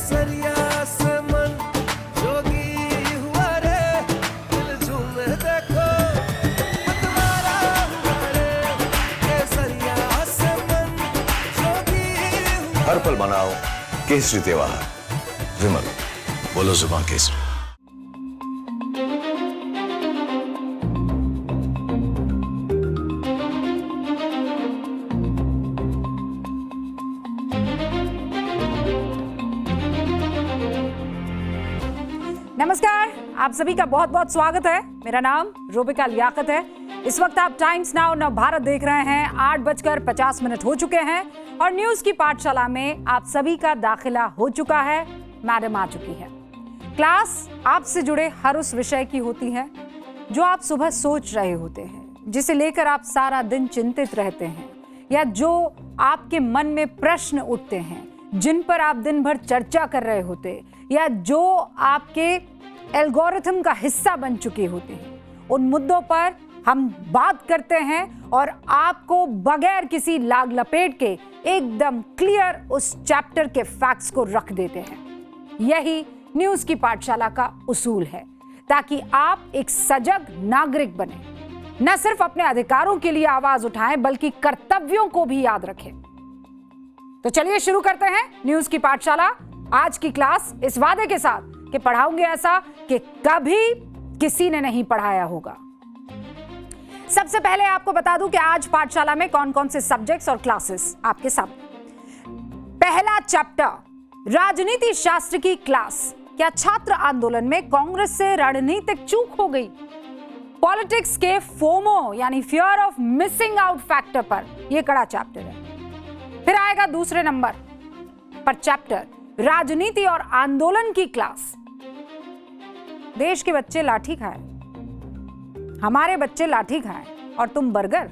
केसरिया से मन जोगी हुआ रे, दिल झूमे देखो मतवारा हुआ रे, केसरिया से मन जोगी हुआ। हर पल मनाओ केसरी त्योहार। विमल, बोलो जुबान केसरी। नमस्कार, आप सभी का बहुत बहुत स्वागत है। मेरा नाम रूबिका लियाकत है। इस वक्त आप टाइम्स नाउ नव भारत देख रहे हैं। 8:50 हो चुके हैं और न्यूज की पाठशाला में आप सभी का दाखिला हो चुका है। मैडम आ चुकी है। क्लास आपसे जुड़े हर उस विषय की होती है जो आप सुबह सोच रहे होते हैं, जिसे लेकर आप सारा दिन चिंतित रहते हैं, या जो आपके मन में प्रश्न उठते हैं, जिन पर आप दिन भर चर्चा कर रहे होते, या जो आपके एल्गोरिथम का हिस्सा बन चुके होते हैं। उन मुद्दों पर हम बात करते हैं और आपको बगैर किसी लाग लपेट के एकदम क्लियर उस चैप्टर के फैक्ट्स को रख देते हैं। यही न्यूज की पाठशाला का उसूल है, ताकि आप एक सजग नागरिक बने, न सिर्फ अपने अधिकारों के लिए आवाज उठाएं बल्कि कर्तव्यों को भी याद रखें। तो चलिए शुरू करते हैं न्यूज की पाठशाला। आज की क्लास इस वादे के साथ कि पढ़ाऊंगे ऐसा कि कभी किसी ने नहीं पढ़ाया होगा। सबसे पहले आपको बता दूं कि आज पाठशाला में कौन कौन से सब्जेक्ट्स और क्लासेस आपके सामने। पहला चैप्टर राजनीति शास्त्र की क्लास। क्या छात्र आंदोलन में कांग्रेस से रणनीतिक चूक हो गई? पॉलिटिक्स के फोमो यानी fear of missing out factor पर यह कड़ा चैप्टर है। फिर आएगा दूसरे नंबर पर चैप्टर राजनीति और आंदोलन की क्लास। देश के बच्चे लाठी खाए, हमारे बच्चे लाठी खाए और तुम बर्गर,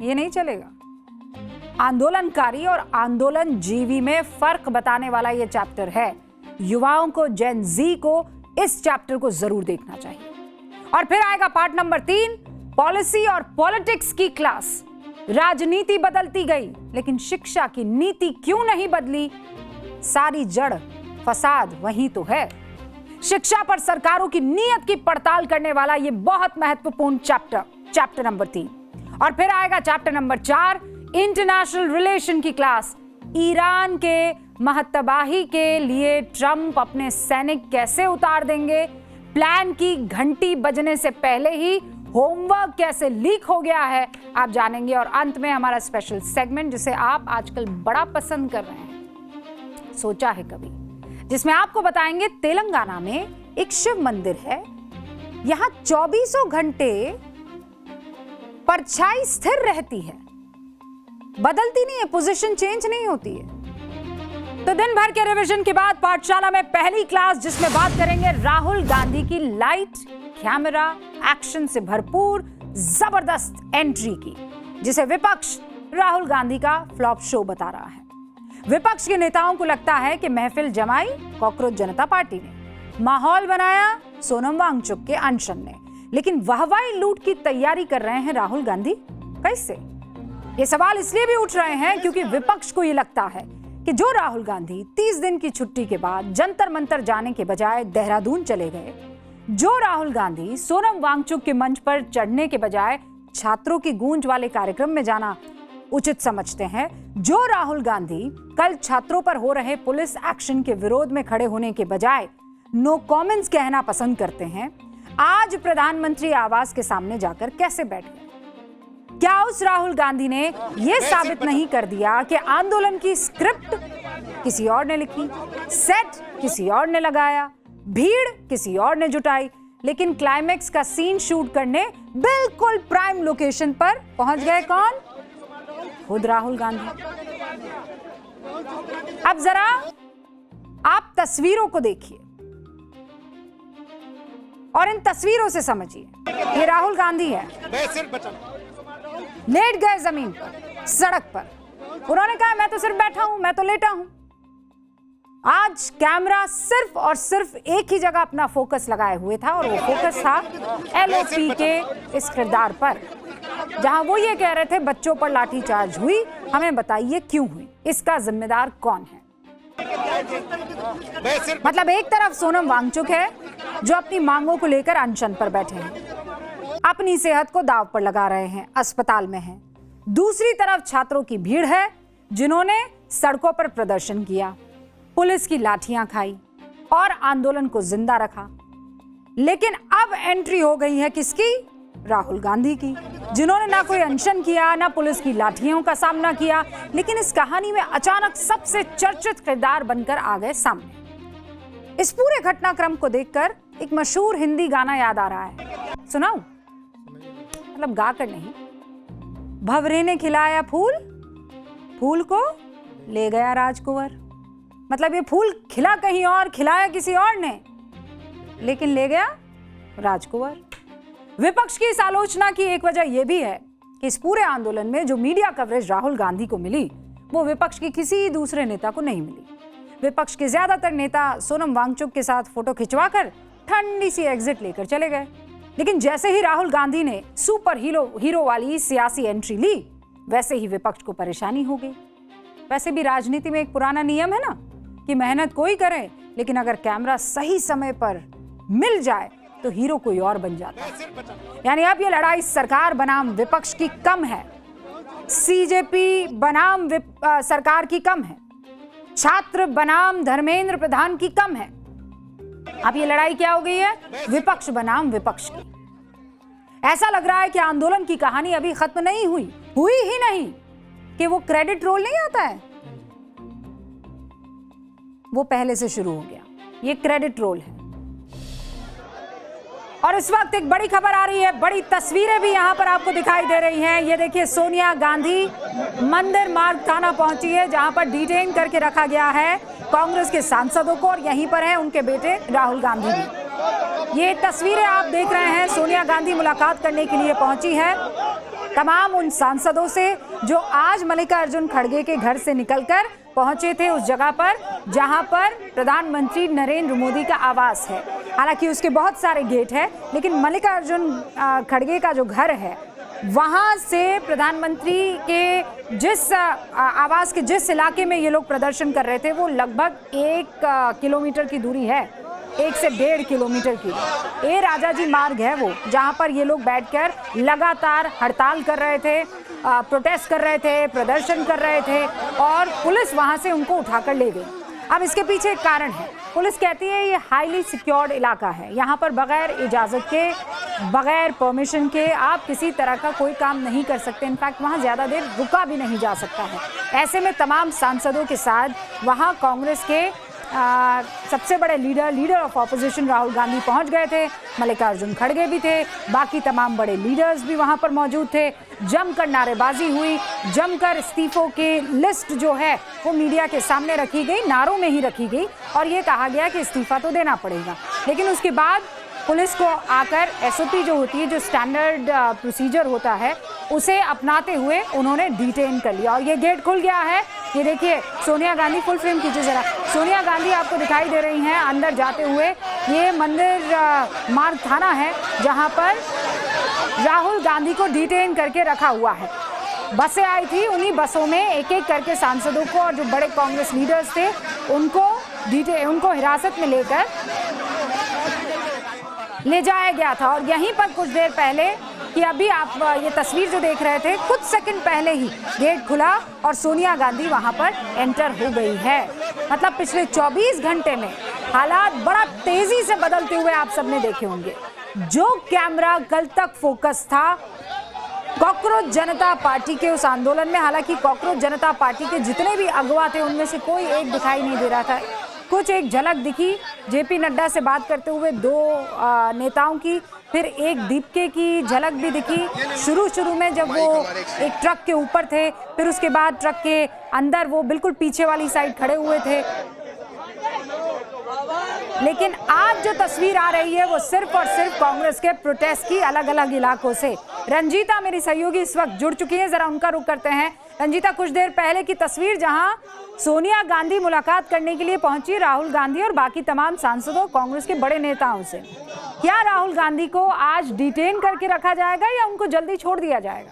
ये नहीं चलेगा। आंदोलनकारी और आंदोलन जीवी में फर्क बताने वाला यह चैप्टर है। युवाओं को, जेन जी को इस चैप्टर को जरूर देखना चाहिए। और फिर आएगा पार्ट नंबर 3, पॉलिसी और पॉलिटिक्स की क्लास। राजनीति बदलती गई लेकिन शिक्षा की नीति क्यों नहीं बदली? सारी जड़ फसाद वही तो है। शिक्षा पर सरकारों की नीयत की पड़ताल करने वाला यह बहुत महत्वपूर्ण चैप्टर नंबर 3। और फिर आएगा चैप्टर नंबर 4, इंटरनेशनल रिलेशन की क्लास। ईरान के महतबाही के लिए ट्रंप अपने सैनिक कैसे उतार देंगे? प्लान की घंटी बजने से पहले ही होमवर्क कैसे लीक हो गया है, आप जानेंगे। और अंत में हमारा स्पेशल सेगमेंट, जिसे आप आजकल बड़ा पसंद कर रहे हैं, सोचा है कभी, जिसमें आपको बताएंगे तेलंगाना में एक शिव मंदिर है। यहां 24 घंटे परछाई स्थिर रहती है, बदलती नहीं है, पोजीशन चेंज नहीं होती है। तो दिन भर के रिवीजन के बाद पाठशाला में पहली क्लास, जिसमें बात करेंगे राहुल गांधी की लाइट कैमरा एक्शन से भरपूर जबरदस्त एंट्री की, जिसे विपक्ष राहुल गांधी का फ्लॉप शो बता रहा है। विपक्ष के नेताओं को लगता है कि महफिल जमाई कॉकरोच जनता पार्टी ने, माहौल बनाया सोनम वांगचुक के अनशन ने, लेकिन वाहवाही लूट की तैयारी कर रहे हैं राहुल गांधी कैसे? ये सवाल इसलिए भी उठ रहे हैं क्योंकि विपक्ष को ये लगता है कि जो राहुल गांधी 30 दिन की छुट्टी के बाद जंतर मंतर जाने के बजाय देहरादून चले गए, जो राहुल गांधी सोनम वांगचुक के मंच पर चढ़ने के बजाय छात्रों की गूंज वाले कार्यक्रम में जाना उचित समझते हैं, जो राहुल गांधी कल छात्रों पर हो रहे पुलिस एक्शन के विरोध में खड़े होने के बजाय नो कमेंट्स कहना पसंद करते हैं, आज प्रधानमंत्री आवास के सामने जाकर कैसे बैठ गए? क्या उस राहुल गांधी ने यह साबित नहीं कर दिया कि आंदोलन की स्क्रिप्ट किसी और ने लिखी, सेट किसी और ने लगाया, भीड़ किसी और ने जुटाई, लेकिन क्लाइमैक्स का सीन शूट करने बिल्कुल प्राइम लोकेशन पर पहुंच गए कौन? खुद राहुल गांधी। अब जरा आप तस्वीरों को देखिए और इन तस्वीरों से समझिए, ये राहुल गांधी है, लेट गए जमीन पर, सड़क पर। उन्होंने कहा मैं तो सिर्फ बैठा हूं, मैं तो लेटा हूं। आज कैमरा सिर्फ और सिर्फ एक ही जगह अपना फोकस लगाए हुए था और वो फोकस था एलओपी के इस किरदार पर, जहां वो ये कह रहे थे बच्चों पर लाठीचार्ज हुई, हमें बताइए क्यों हुई, इसका जिम्मेदार कौन है। मतलब एक तरफ सोनम वांगचुक है जो अपनी मांगों को लेकर अनशन पर बैठे हैं, अपनी सेहत को दांव पर लगा रहे हैं, अस्पताल में हैं। दूसरी तरफ छात्रों की भीड़ है जिन्होंने सड़कों पर प्रदर्शन किया, पुलिस की लाठियां खाई और आंदोलन को जिंदा रखा। लेकिन अब एंट्री हो गई है किसकी? राहुल गांधी की, जिन्होंने ना कोई अनशन किया, ना पुलिस की लाठियों का सामना किया, लेकिन इस कहानी में अचानक सबसे चर्चित किरदार बनकर आ गए सामने। इस पूरे घटनाक्रम को देखकर एक मशहूर हिंदी गाना याद आ रहा है, सुनाऊं? मतलब गाकर नहीं। भंवरे ने खिलाया फूल, फूल को ले गया राजकुंवर। मतलब ये फूल खिला कहीं और, खिलाया किसी और ने, लेकिन ले गया राजकुंवर। विपक्ष की इस आलोचना की एक वजह यह भी है कि इस पूरे आंदोलन में जो मीडिया कवरेज राहुल गांधी को मिली वो विपक्ष की किसी दूसरे नेता को नहीं मिली। विपक्ष के ज्यादातर नेता सोनम वांगचुक के साथ फोटो खिंचवाकर ठंडी सी एग्जिट लेकर चले गए, लेकिन जैसे ही राहुल गांधी ने सुपर हीरो वाली सियासी एंट्री ली, वैसे ही विपक्ष को परेशानी हो गई। वैसे भी राजनीति में एक पुराना नियम है ना कि मेहनत कोई करे, लेकिन अगर कैमरा सही समय पर मिल जाए तो हीरो कोई और बन जाता है। यानी अब ये लड़ाई सरकार बनाम विपक्ष की कम है, सीजेपी बनाम सरकार की कम है, छात्र बनाम धर्मेंद्र प्रधान की कम है। अब ये लड़ाई क्या हो गई है? विपक्ष बनाम विपक्ष की। ऐसा लग रहा है कि आंदोलन की कहानी अभी खत्म नहीं हुई ही नहीं कि वो क्रेडिट रोल नहीं आता है, वो पहले से शुरू हो गया। ये क्रेडिट रोल है। और इस वक्त एक बड़ी खबर आ रही है, बड़ी तस्वीरें भी यहां पर आपको दिखाई दे रही हैं। ये देखिए, सोनिया गांधी मंदिर मार्ग थाना पहुंची है, जहां पर डिटेन करके रखा गया है कांग्रेस के सांसदों को, और यहीं पर हैं उनके बेटे राहुल गांधी भी। ये तस्वीरें आप देख रहे हैं, सोनिया गांधी मुलाकात करने के लिए पहुंची है तमाम उन सांसदों से जो आज मल्लिकार्जुन खड़गे के घर से निकलकर पहुंचे थे उस जगह पर जहां पर प्रधानमंत्री नरेंद्र मोदी का आवास है। हालांकि उसके बहुत सारे गेट हैं, लेकिन मल्लिकार्जुन खड़गे का जो घर है वहां से प्रधानमंत्री के जिस आवास के जिस इलाके में ये लोग प्रदर्शन कर रहे थे वो लगभग 1 किलोमीटर की दूरी है, 1 से 1.5 किलोमीटर की। ये राजाजी मार्ग है वो, जहां पर ये लोग बैठकर लगातार हड़ताल कर रहे थे, प्रोटेस्ट कर रहे थे, प्रदर्शन कर रहे थे, और पुलिस वहां से उनको उठाकर ले गई। अब इसके पीछे एक कारण है। पुलिस कहती है ये हाईली सिक्योर्ड इलाका है, यहाँ पर बगैर इजाज़त के, बगैर परमिशन के आप किसी तरह का कोई काम नहीं कर सकते। इनफैक्ट वहाँ ज़्यादा देर रुका भी नहीं जा सकता है। ऐसे में तमाम सांसदों के साथ वहाँ कांग्रेस के सबसे बड़े leader of opposition Rahul Gandhi पहुंच गए थे, मल्लिकार्जुन खड़गे भी थे, बाकी तमाम बड़े लीडर्स भी वहां पर मौजूद थे। जमकर नारेबाजी हुई, जमकर इस्तीफों की लिस्ट जो है वो मीडिया के सामने रखी गई, नारों में ही रखी गई, और ये कहा गया कि इस्तीफा तो देना पड़ेगा। लेकिन उसके बाद पुलिस को आकर एसओपी जो होती है, जो स्टैंडर्ड प्रोसीजर होता है, उसे अपनाते हुए उन्होंने डिटेन कर लिया, और ये गेट खुल गया है। ये देखिए, सोनिया गांधी, फुल फ्रेम कीजिए जरा, सोनिया गांधी आपको दिखाई दे रही हैं अंदर जाते हुए। ये मंदिर मार्ग थाना है जहां पर राहुल गांधी को डिटेन करके रखा हुआ है। बसें आई थी, उन्हीं बसों में एक एक करके सांसदों को और जो बड़े कांग्रेस लीडर्स थे उनको हिरासत में लेकर ले जाया गया था। और यहीं पर कुछ देर पहले, कि अभी आप ये तस्वीर जो देख रहे थे, कुछ सेकंड पहले ही गेट खुला और सोनिया गांधी वहां पर एंटर हो गई है। मतलब पिछले 24 घंटे में हालात बड़ा तेजी से बदलते हुए आप सबने देखे होंगे। जो कैमरा कल तक फोकस था कॉकरोच जनता पार्टी के उस आंदोलन में, हालांकि कॉकरोच जनता पार्टी के जितने भी अगवा थे उनमें से कोई एक दिखाई नहीं दे रहा था। कुछ एक झलक दिखी जेपी नड्डा से बात करते हुए 2 नेताओं की, फिर एक दीपके की झलक भी दिखी शुरू में जब वो एक ट्रक के ऊपर थे, फिर उसके बाद ट्रक के अंदर वो बिल्कुल पीछे वाली साइड खड़े हुए थे। लेकिन आज जो तस्वीर आ रही है वो सिर्फ और सिर्फ कांग्रेस के प्रोटेस्ट की अलग अलग इलाकों से। रंजीता मेरी सहयोगी इस वक्त जुड़ चुकी है, जरा उनका रुख करते हैं। रंजीता, कुछ देर पहले की तस्वीर जहां सोनिया गांधी मुलाकात करने के लिए पहुंची राहुल गांधी और बाकी तमाम सांसदों, कांग्रेस के बड़े नेताओं से, क्या राहुल गांधी को आज डिटेन करके रखा जाएगा या उनको जल्दी छोड़ दिया जाएगा?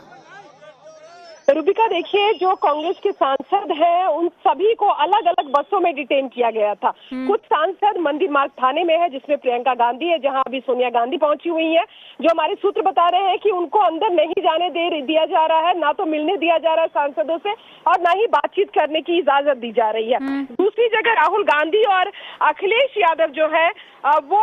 रूबिका, देखिए, जो कांग्रेस के सांसद हैं उन सभी को अलग अलग बसों में डिटेन किया गया था। कुछ सांसद मंदिर मार्ग थाने में है, जिसमें प्रियंका गांधी है, जहां अभी सोनिया गांधी पहुंची हुई है। जो हमारे सूत्र बता रहे हैं कि उनको अंदर नहीं जाने दिया जा रहा है, ना तो मिलने दिया जा रहा है सांसदों से और ना ही बातचीत करने की इजाजत दी जा रही है। दूसरी जगह राहुल गांधी और अखिलेश यादव जो है वो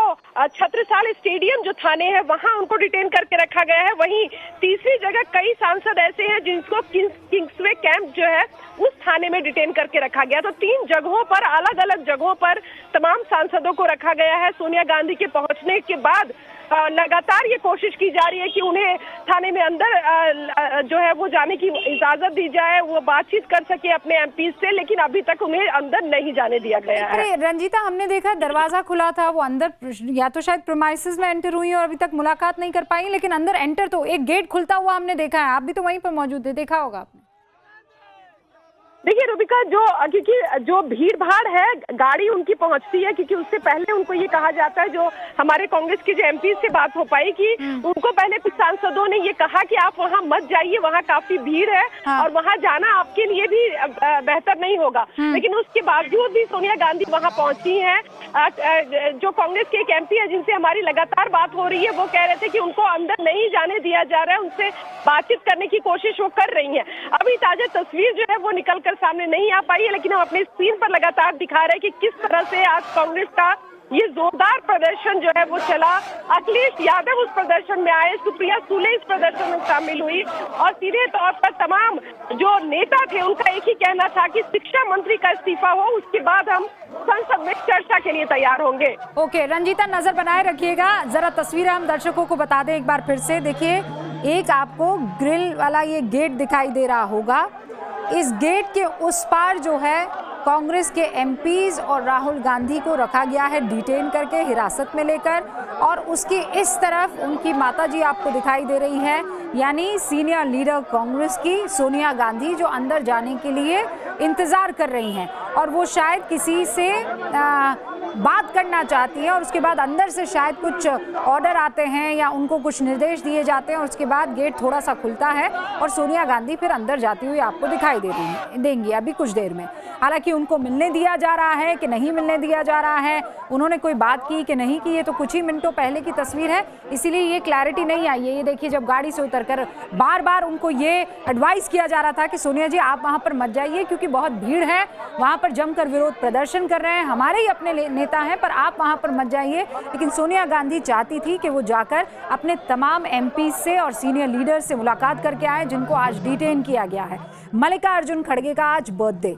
छत्रसाल स्टेडियम जो थाने है वहां उनको डिटेन करके रखा गया है। वहीं तीसरी जगह कई सांसद ऐसे हैं जिनको किंग्सवे कैंप जो है उस थाने में डिटेन करके रखा गया। तो 3 जगहों पर, अलग अलग जगहों पर तमाम सांसदों को रखा गया है। सोनिया गांधी के पहुंचने के बाद लगातार ये कोशिश की जा रही है कि उन्हें थाने में अंदर जो है वो जाने की इजाजत दी जाए, वो बातचीत कर सके अपने एमपी से, लेकिन अभी तक उन्हें अंदर नहीं जाने दिया गया है। अरे रंजीता, हमने देखा दरवाजा खुला था, वो अंदर या तो शायद प्रीमाइसेस में एंटर हुई और अभी तक मुलाकात नहीं कर पाई, लेकिन अंदर एंटर तो एक गेट खुलता हुआ हमने देखा है। आप भी तो वहीं पर मौजूद थे, देखा होगा आपने। देखिए रूबिका, क्योंकि जो भीड़ भाड़ है, गाड़ी उनकी पहुंचती है, क्योंकि उससे पहले उनको ये कहा जाता है, जो हमारे कांग्रेस के जो एमपी से बात हो पाई कि उनको पहले कुछ सांसदों ने ये कहा कि आप वहां मत जाइए, वहां काफी भीड़ है और वहां जाना आपके लिए भी बेहतर नहीं होगा। लेकिन उसके बावजूद भी सोनिया गांधी वहां पहुंची है। जो कांग्रेस के एक एमपी है जिनसे हमारी लगातार बात हो रही है, वो कह रहे थे कि उनको अंदर नहीं जाने दिया जा रहा है, उनसे बातचीत करने की कोशिश वो कर रही है। अभी ताजा तस्वीर जो है वो निकल कर सामने नहीं आ पाई है, लेकिन हम अपने स्क्रीन पर लगातार दिखा रहे हैं कि किस तरह से आज कांग्रेस का ये जोरदार प्रदर्शन जो है वो चला। अखिलेश यादव उस प्रदर्शन में आए, सुप्रिया सुले इस प्रदर्शन में शामिल हुई और सीधे तौर पर तमाम जो नेता थे उनका एक ही कहना था कि शिक्षा मंत्री का इस्तीफा हो, उसके बाद हम संसद में चर्चा के लिए तैयार होंगे। ओके रंजीता, नजर बनाए रखिएगा। जरा तस्वीरें हम दर्शकों को बता दें एक बार फिर से। देखिए, एक आपको ग्रिल वाला ये गेट दिखाई दे रहा होगा। इस गेट के उस पार जो है कांग्रेस के एमपीज और राहुल गांधी को रखा गया है डिटेन करके, हिरासत में लेकर, और उसकी इस तरफ उनकी माताजी आपको दिखाई दे रही है, यानी सीनियर लीडर कांग्रेस की सोनिया गांधी, जो अंदर जाने के लिए इंतजार कर रही हैं और वो शायद किसी से बात करना चाहती हैं और उसके बाद अंदर से शायद कुछ ऑर्डर आते हैं या उनको कुछ निर्देश दिए जाते हैं और उसके बाद गेट थोड़ा सा खुलता है और सोनिया गांधी फिर अंदर जाती हुई आपको दिखाई देंगी अभी कुछ देर में। हालांकि उनको मिलने दिया जा रहा है कि नहीं मिलने दिया जा रहा है, उन्होंने कोई बात की कि नहीं की, ये तो कुछ ही मिनटों पहले की तस्वीर है, इसीलिए ये क्लैरिटी नहीं आई है। ये देखिए, जब गाड़ी से उतरकर बार बार उनको ये एडवाइस किया जा रहा था कि सोनिया जी आप वहां पर मत जाइए क्योंकि बहुत भीड़ है, वहां पर जमकर विरोध प्रदर्शन कर रहे हैं, हमारे ही अपने नेता हैं, पर आप वहां पर मत जाइए। लेकिन सोनिया गांधी चाहती थी कि वो जाकर अपने तमाम एमपी से और सीनियर लीडर से मुलाकात करके आए, जिनको आज डिटेन किया गया है। मल्लिकार्जुन खड़गे का आज बर्थडे,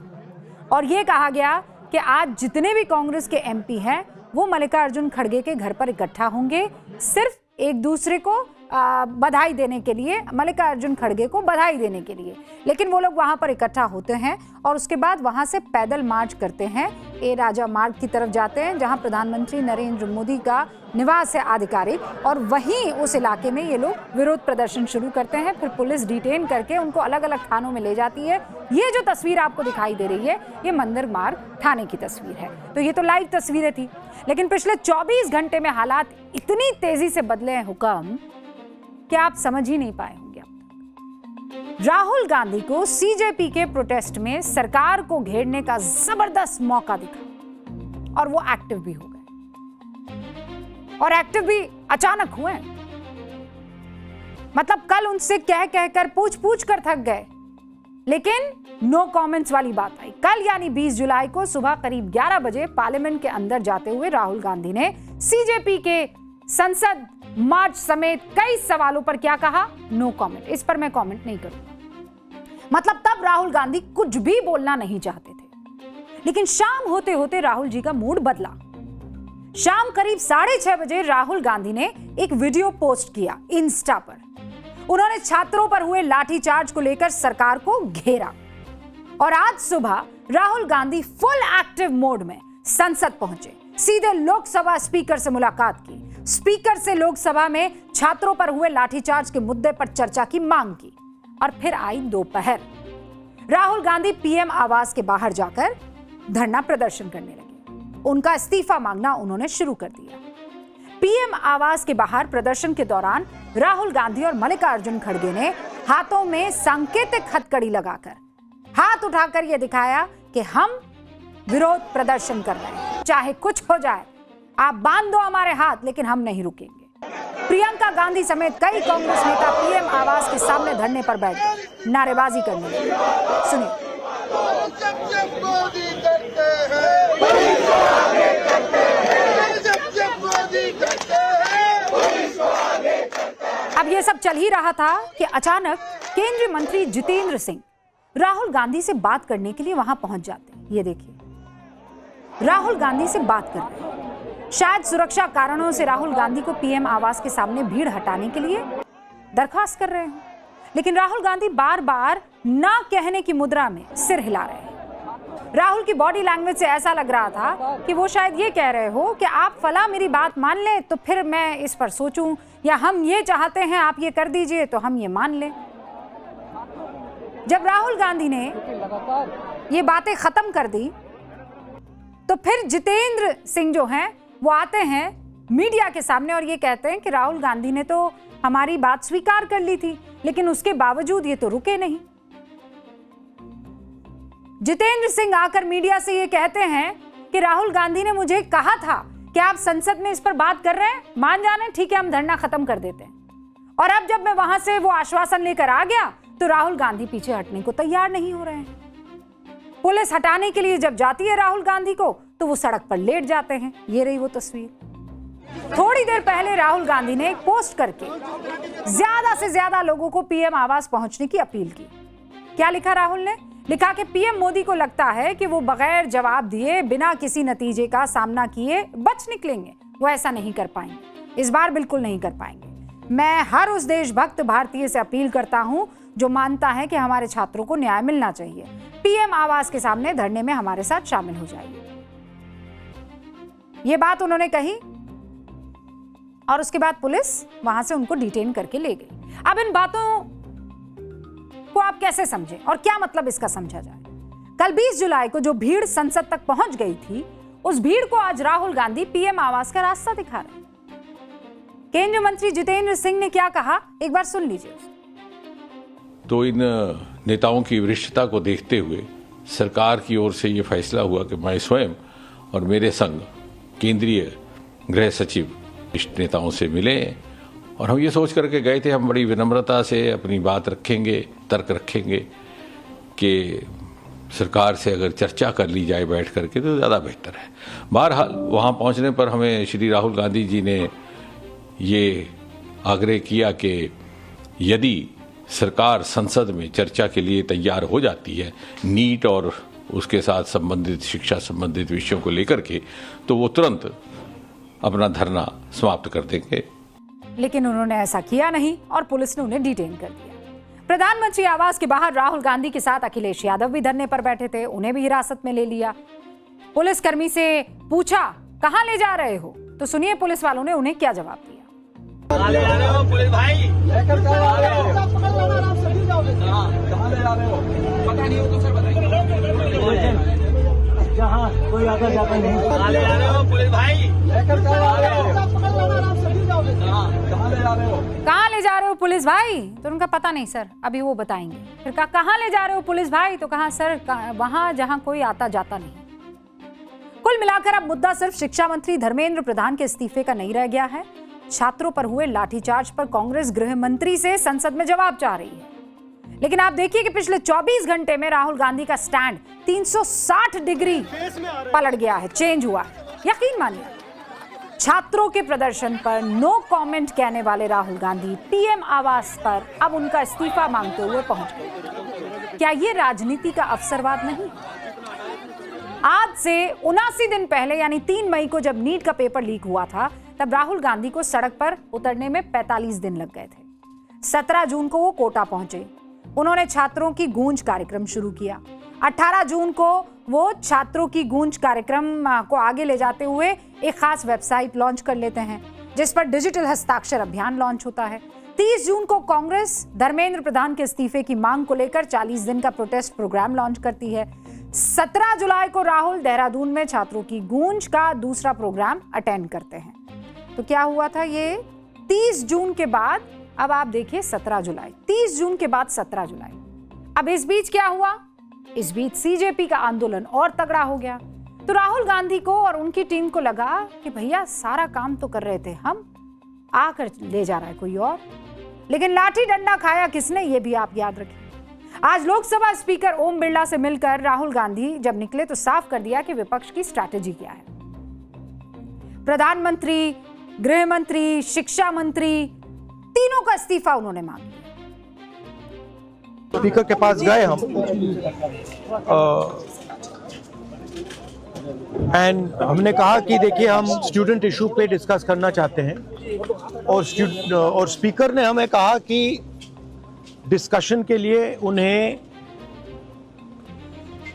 और ये कहा गया कि आज जितने भी कांग्रेस के एमपी हैं वो मल्लिकार्जुन खड़गे के घर पर इकट्ठा होंगे, सिर्फ एक दूसरे को बधाई देने के लिए, मल्लिकार्जुन खड़गे को बधाई देने के लिए। लेकिन वो लोग वहां पर इकट्ठा होते हैं और उसके बाद वहां से पैदल मार्च करते हैं, ए राजा मार्ग की तरफ जाते हैं, जहां प्रधानमंत्री नरेंद्र मोदी का निवास है आधिकारिक, और वहीं उस इलाके में ये लोग विरोध प्रदर्शन शुरू करते हैं। फिर पुलिस डिटेन करके उनको अलग अलग थानों में ले जाती है। ये जो तस्वीर आपको दिखाई दे रही है, ये मंदिर मार्ग थाने की तस्वीर है। तो ये तो लाइव तस्वीरें थी, लेकिन पिछले 24 घंटे में हालात इतनी तेजी से बदले हैं हुक्म कि आप समझ ही नहीं पाए होंगे। राहुल गांधी को सीजेपी के प्रोटेस्ट में सरकार को घेरने का जबरदस्त मौका दिखा और वो एक्टिव भी हो गए, और एक्टिव भी अचानक हुए। मतलब कल उनसे कह कहकर पूछ कर थक गए, लेकिन नो कमेंट्स वाली बात आई। कल यानी 20 जुलाई को सुबह करीब 11 बजे पार्लियामेंट के अंदर जाते हुए राहुल गांधी ने सीजेपी के संसद मार्च समेत कई सवालों पर क्या कहा? No comment. इस पर मैं कमेंट नहीं करूंगा। मतलब तब राहुल गांधी कुछ भी बोलना नहीं चाहते थे, लेकिन शाम होते होते राहुल जी का मूड बदला। शाम करीब 6:30 बजे राहुल गांधी ने एक वीडियो पोस्ट किया इंस्टा पर। उन्होंने छात्रों पर हुए लाठीचार्ज को लेकर सरकार को घेरा, और आज सुबह Rahul Gandhi full active mode में संसद पहुंचे, सीधे लोकसभा स्पीकर से मुलाकात की, स्पीकर से लोकसभा में छात्रों पर हुए लाठीचार्ज के मुद्दे पर चर्चा की मांग की, और फिर आई दोपहर। राहुल गांधी पीएम आवास के बाहर जाकर धरना प्रदर्शन करने लगे। उनका इस्तीफा मांगना उन्होंने शुरू कर दिया। पीएम आवास के बाहर प्रदर्शन के दौरान राहुल गांधी और मल्लिकार्जुन खड़गे ने हाथों में सांकेतिक हथकड़ी लगाकर हाथ उठाकर यह दिखाया कि हम विरोध प्रदर्शन कर रहे हैं, चाहे कुछ हो जाए, आप बांध दो हमारे हाथ, लेकिन हम नहीं रुकेंगे। प्रियंका गांधी समेत कई कांग्रेस नेता पीएम आवास के सामने धरने पर बैठ गए, नारेबाजी करने लगे। सुनिए। अब ये सब चल ही रहा था कि अचानक केंद्रीय मंत्री जितेंद्र सिंह राहुल गांधी से बात करने के लिए वहां पहुंच जाते हैं। ये देखिए, राहुल गांधी से बात कर रहे हैं। शायद सुरक्षा कारणों से राहुल गांधी को पीएम आवास के सामने भीड़ हटाने के लिए दरखास्त कर रहे हैं, लेकिन राहुल गांधी बार बार ना कहने की मुद्रा में सिर हिला रहे हैं। राहुल की बॉडी लैंग्वेज से ऐसा लग रहा था कि वो शायद ये कह रहे हो कि आप फला मेरी बात मान ले तो फिर मैं इस पर सोचूं, या हम ये चाहते हैं आप ये कर दीजिए तो हम ये मान लें। जब राहुल गांधी ने ये बातें खत्म कर दी तो फिर जितेंद्र सिंह जो हैं वो आते हैं मीडिया के सामने और ये कहते हैं कि राहुल गांधी ने तो हमारी बात स्वीकार कर ली थी, लेकिन उसके बावजूद ये तो रुके नहीं। जितेंद्र सिंह आकर मीडिया से ये कहते हैं कि राहुल गांधी ने मुझे कहा था कि आप संसद में इस पर बात कर रहे हैं, मान जाने, ठीक है हम धरना खत्म कर देते हैं। और अब जब मैं वहां से वो आश्वासन लेकर आ गया तो राहुल गांधी पीछे हटने को तैयार नहीं हो रहे हैं। पुलिस हटाने के लिए जब जाती है राहुल गांधी को तो वो सड़क पर लेट जाते हैं। ये रही वो तस्वीर। थोड़ी देर पहले राहुल गांधी ने एक पोस्ट करके ज्यादा से ज्यादा लोगों को पीएम आवास पहुंचने की अपील की। क्या लिखा राहुल ने? लिखा कि पीएम मोदी को लगता है कि वो बगैर जवाब दिए, बिना किसी नतीजे का सामना किए बच निकलेंगे। वो ऐसा नहीं कर पाएंगे, इस बार बिल्कुल नहीं कर पाएंगे। मैं हर उस देशभक्त भारतीय से अपील करता हूं जो मानता है कि हमारे छात्रों को न्याय मिलना चाहिए, पीएम आवास के सामने धरने में हमारे साथ शामिल हो जाइए। ये बात उन्होंने कही और उसके बाद पुलिस वहां से उनको डिटेन करके ले गई। अब इन बातों को आप कैसे समझें और क्या मतलब इसका समझा जाए? कल 20 जुलाई को जो भीड़ संसद तक पहुंच गई थी, उस भीड़ को आज राहुल गांधी पीएम आवास का रास्ता दिखा रहे हैं। केंद्रीय मंत्री जितेंद्र सिंह ने क्या कहा, एक बार सुन लीजिए। तो इन नेताओं की वरिष्ठता को देखते हुए सरकार की ओर से ये फैसला हुआ कि मैं स्वयं और मेरे संग केंद्रीय गृह सचिव इस नेताओं से मिले और हम ये सोच करके गए थे हम बड़ी विनम्रता से अपनी बात रखेंगे, तर्क रखेंगे कि सरकार से अगर चर्चा कर ली जाए बैठ करके तो ज़्यादा बेहतर है। बहरहाल वहाँ पहुँचने पर हमें श्री राहुल गांधी जी ने ये आग्रह किया कि यदि सरकार संसद में चर्चा के लिए तैयार हो जाती है नीट और उसके साथ संबंधित शिक्षा संबंधित विषयों को लेकर के, तो वो तुरंत अपना धरना समाप्त कर देंगे। लेकिन उन्होंने ऐसा किया नहीं और पुलिस ने उन्हें डिटेन कर दिया। प्रधानमंत्री आवास के बाहर राहुल गांधी के साथ अखिलेश यादव भी धरने पर बैठे थे, उन्हें भी हिरासत में ले लिया। पुलिसकर्मी से पूछा कहां ले जा रहे हो, तो सुनिए पुलिस वालों ने उन्हें क्या जवाब दिया। कहाँ ले जा रहे हो पुलिस भाई? पता नहीं हो तो सर बताइए। जहाँ कोई आता जाता नहीं। कहाँ ले जा रहे हो पुलिस भाई? कहाँ ले जा रहे हो पुलिस भाई? तो उनका पता नहीं सर, अभी वो बताएंगे। फिर कहा कहाँ ले जा रहे हो पुलिस भाई? तो कहा सर वहां जहां कोई आता जाता नहीं। कुल मिलाकर अब मुद्दा सिर्फ शिक्षा मंत्री धर्मेंद्र प्रधान के इस्तीफे का नहीं रह गया है। छात्रों पर हुए लाठीचार्ज पर कांग्रेस गृह मंत्री से संसद में जवाब चाह रही है। लेकिन आप देखिए कि पिछले 24 घंटे में राहुल गांधी का स्टैंड 360 डिग्री पलट गया है, चेंज हुआ है। यकीन मानिए, छात्रों के प्रदर्शन पर नो कमेंट कहने वाले राहुल गांधी पीएम आवास पर अब उनका इस्तीफा मांगते हुए पहुंच गए। क्या ये राजनीति का अवसरवाद नहीं? आज से 79 दिन पहले यानी 3 मई को जब नीट का पेपर लीक हुआ था, तब राहुल गांधी को सड़क पर उतरने में 45 दिन लग गए थे। 17 जून को वो कोटा पहुंचे। उन्होंने छात्रों की गूंज कार्यक्रम शुरू किया। 18 जून को वो छात्रों की गूंज कार्यक्रम को आगे ले जाते हुए एक खास वेबसाइट लॉन्च कर लेते हैं, जिस पर डिजिटल हस्ताक्षर अभियान लॉन्च होता है। 30 जून को कांग्रेस धर्मेंद्र प्रधान के इस्तीफे की मांग को लेकर 40 दिन का प्रोटेस्ट प्रोग्राम लॉन्च करती है। 17 जुलाई को राहुल देहरादून में छात्रों की गूंज का दूसरा प्रोग्राम अटेंड करते हैं। तो क्या हुआ था? ये 30 जून के बाद अब आप देखिए 17 जुलाई, 30 जून के बाद 17 जुलाई। अब इस बीच क्या हुआ? इस बीच सीजेपी का आंदोलन और तगड़ा हो गया। तो राहुल गांधी को और उनकी टीम को लगा कि भैया सारा काम तो कर रहे थे हम, आकर ले जा रहा है कोई और। लेकिन लाठी डंडा खाया किसने, ये भी आप याद रखें। आज लोकसभा स्पीकर ओम बिरला से मिलकर राहुल गांधी जब निकले तो साफ कर दिया कि विपक्ष की स्ट्रैटेजी क्या है। प्रधानमंत्री, गृह मंत्री, शिक्षा मंत्री, तीनों का इस्तीफा उन्होंने मांग लिया। स्पीकर के पास गए हम एंड हमने कहा कि देखिए हम स्टूडेंट इशू पे डिस्कस करना चाहते हैं और स्पीकर ने हमें कहा कि डिस्कशन के लिए उन्हें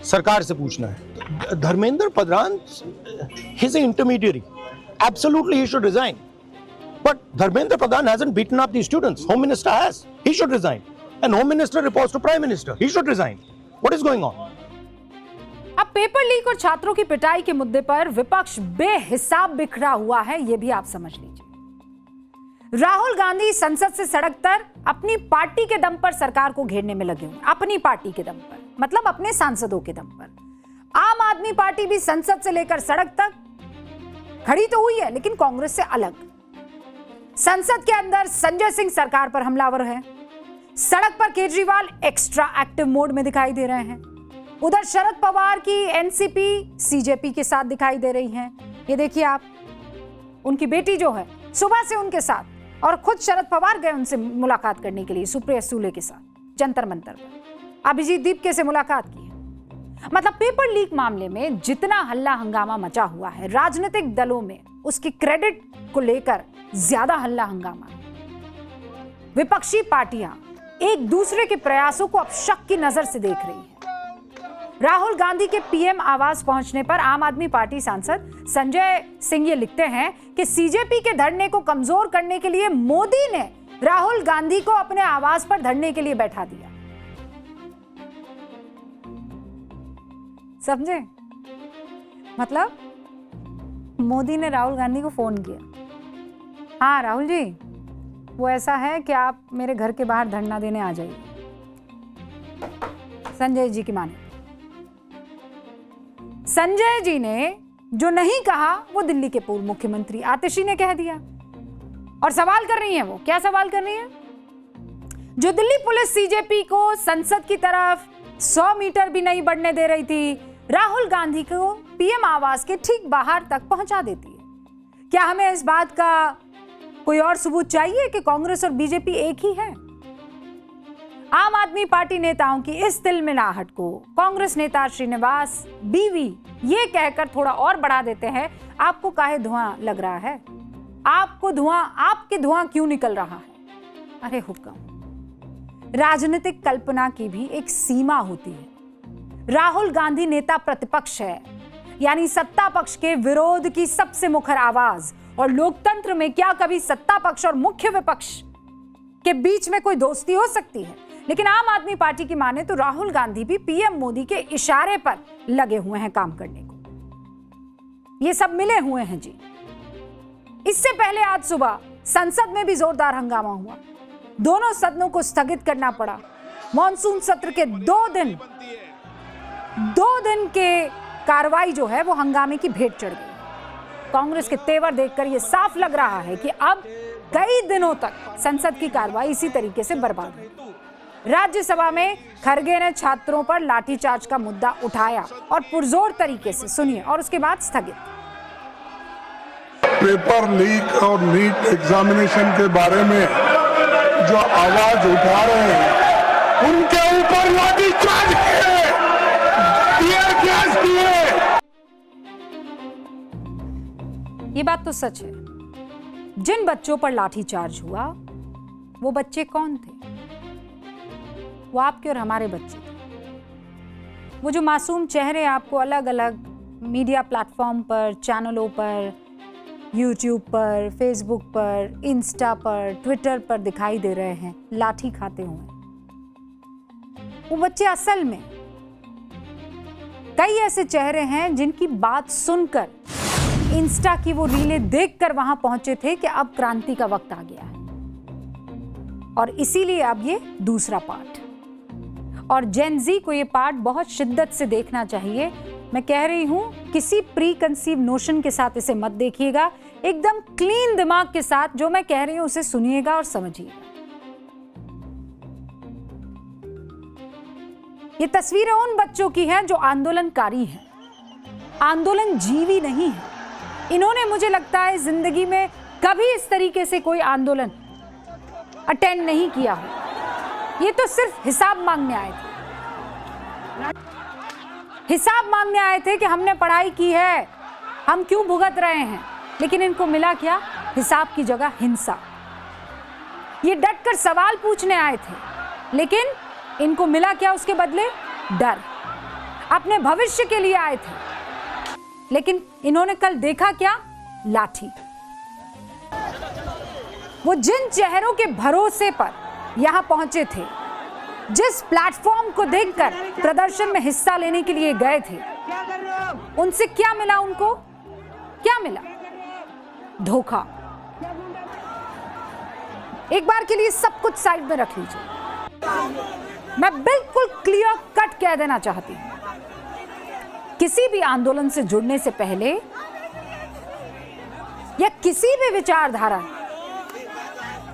सरकार से पूछना है। Dharmendra Pradhan he is an intermediary, absolutely he should resign, but Dharmendra Pradhan hasn't beaten up the students. Home Minister has. He should resign. And Home Minister reports to Prime Minister. He should resign. What is going on? अब paper leak और छात्रों की पिटाई के मुद्दे पर विपक्ष बेहिसाब बिखरा हुआ है, यह भी आप समझ लीजिए। राहुल गांधी संसद से सड़क तक अपनी पार्टी के दम पर सरकार को घेरने में लगे हुए, अपनी पार्टी के दम पर, मतलब अपने सांसदों के दम पर। आम आदमी पार्टी भी संसद से लेकर सड़क तक खड़ी तो हुई है, लेकिन कांग्रेस से अलग। संसद के अंदर संजय सिंह सरकार पर हमलावर है, सड़क पर केजरीवाल एक्स्ट्रा एक्टिव मोड में दिखाई दे रहे हैं। उधर शरद पवार की एनसीपी सीजेपी के साथ दिखाई दे रही हैं। ये देखिए आप, उनकी बेटी जो है सुबह से उनके साथ, और खुद शरद पवार गए उनसे मुलाकात करने के लिए सुप्रिया सूले के साथ जंतर मंतर पर। अभिजीत दीपके से मुलाकात की है। मतलब पेपर लीक मामले में जितना हल्ला हंगामा मचा हुआ है, राजनीतिक दलों में उसकी क्रेडिट को लेकर ज्यादा हल्ला हंगामा है। विपक्षी पार्टियां एक दूसरे के प्रयासों को अब शक की नजर से देख रही हैं। राहुल गांधी के पीएम आवास पहुंचने पर आम आदमी पार्टी सांसद संजय सिंह ये लिखते हैं कि सीजेपी के धरने को कमजोर करने के लिए मोदी ने राहुल गांधी को अपने आवास पर धरने के लिए बैठा दिया। समझे? मतलब मोदी ने राहुल गांधी को फोन किया, हाँ राहुल जी, वो ऐसा है कि आप मेरे घर के बाहर धरना देने आ जाइए। संजय जी की माने, संजय जी ने जो नहीं कहा वो दिल्ली के पूर्व मुख्यमंत्री आतिशी ने कह दिया। और सवाल कर रही हैं वो, क्या सवाल कर रही हैं? जो दिल्ली पुलिस सीजेपी को संसद की तरफ 100 मीटर भी नहीं बढ़ने दे रही थी, राहुल गांधी को पीएम आवास के ठीक बाहर तक पहुंचा देती है। क्या हमें इस बात का कोई और सबूत चाहिए कि कांग्रेस और बीजेपी एक ही है? आम आदमी पार्टी नेताओं की इस तिलमिलाहट को कांग्रेस नेता श्रीनिवास बीवी ये कहकर थोड़ा और बढ़ा देते हैं, आपको काहे धुआं लग रहा है? आपको धुआं, आपके धुआं क्यों निकल रहा है? अरे हुक्म, राजनीतिक कल्पना की भी एक सीमा होती है। राहुल गांधी नेता प्रतिपक्ष है, यानी सत्ता पक्ष के विरोध की सबसे मुखर आवाज। और लोकतंत्र में क्या कभी सत्ता पक्ष और मुख्य विपक्ष के बीच में कोई दोस्ती हो सकती है? लेकिन आम आदमी पार्टी की माने तो राहुल गांधी भी पीएम मोदी के इशारे पर लगे हुए हैं काम करने को। ये सब मिले हुए हैं जी। इससे पहले आज सुबह संसद में भी जोरदार हंगामा हुआ, दोनों सदनों को स्थगित करना पड़ा। मॉनसून सत्र के 2 दिन के कार्रवाई जो है वो हंगामे की भेंट चढ़ गई। कांग्रेस के तेवर देखकर यह साफ लग रहा है कि अब कई दिनों तक संसद की कार्रवाई इसी तरीके से बर्बाद हुई। राज्यसभा में खड़गे ने छात्रों पर लाठीचार्ज का मुद्दा उठाया और पुरजोर तरीके से, सुनिए, और उसके बाद स्थगित। पेपर लीक और नीट एग्जामिनेशन के बारे में जो आवाज उठा रहे हैं उनके ऊपर लाठीचार्ज किए, टीयर गैस किए। ये बात तो सच है। जिन बच्चों पर लाठीचार्ज हुआ वो बच्चे कौन थे? वो आपके और हमारे बच्चे थे। वो जो मासूम चेहरे आपको अलग अलग मीडिया प्लेटफॉर्म पर, चैनलों पर, यूट्यूब पर, फेसबुक पर, इंस्टा पर, ट्विटर पर दिखाई दे रहे हैं लाठी खाते हुए, वो बच्चे असल में कई ऐसे चेहरे हैं जिनकी बात सुनकर, इंस्टा की वो रीलें देखकर वहां पहुंचे थे कि अब क्रांति का वक्त आ गया है। और इसीलिए अब ये दूसरा पार्ट। और जेन ज़ी को ये पार्ट बहुत शिद्दत से देखना चाहिए। मैं कह रही हूं किसी प्री कंसीव नोशन के साथ इसे मत देखिएगा, एकदम क्लीन दिमाग के साथ जो मैं कह रही हूं उसे सुनिएगा और समझिएगा। ये तस्वीरें उन बच्चों की हैं जो आंदोलनकारी हैं, आंदोलन जीवी नहीं है। इन्होंने मुझे लगता है जिंदगी में कभी इस तरीके से कोई आंदोलन अटेंड नहीं किया हो। ये तो सिर्फ हिसाब मांगने आए थे, हिसाब मांगने आए थे कि हमने पढ़ाई की है, हम क्यों भुगत रहे हैं। लेकिन इनको मिला क्या? हिसाब की जगह हिंसा। ये डटकर सवाल पूछने आए थे, लेकिन इनको मिला क्या उसके बदले? डर। अपने भविष्य के लिए आए थे, लेकिन इन्होंने कल देखा क्या? लाठी। वो जिन चेहरों के भरोसे पर यहां पहुंचे थे, जिस प्लेटफॉर्म को देखकर प्रदर्शन में हिस्सा लेने के लिए गए थे, उनसे क्या मिला? उनको क्या मिला? धोखा। एक बार के लिए सब कुछ साइड में रख लीजिए। मैं बिल्कुल क्लियर कट कह देना चाहती हूं, किसी भी आंदोलन से जुड़ने से पहले या किसी भी विचारधारा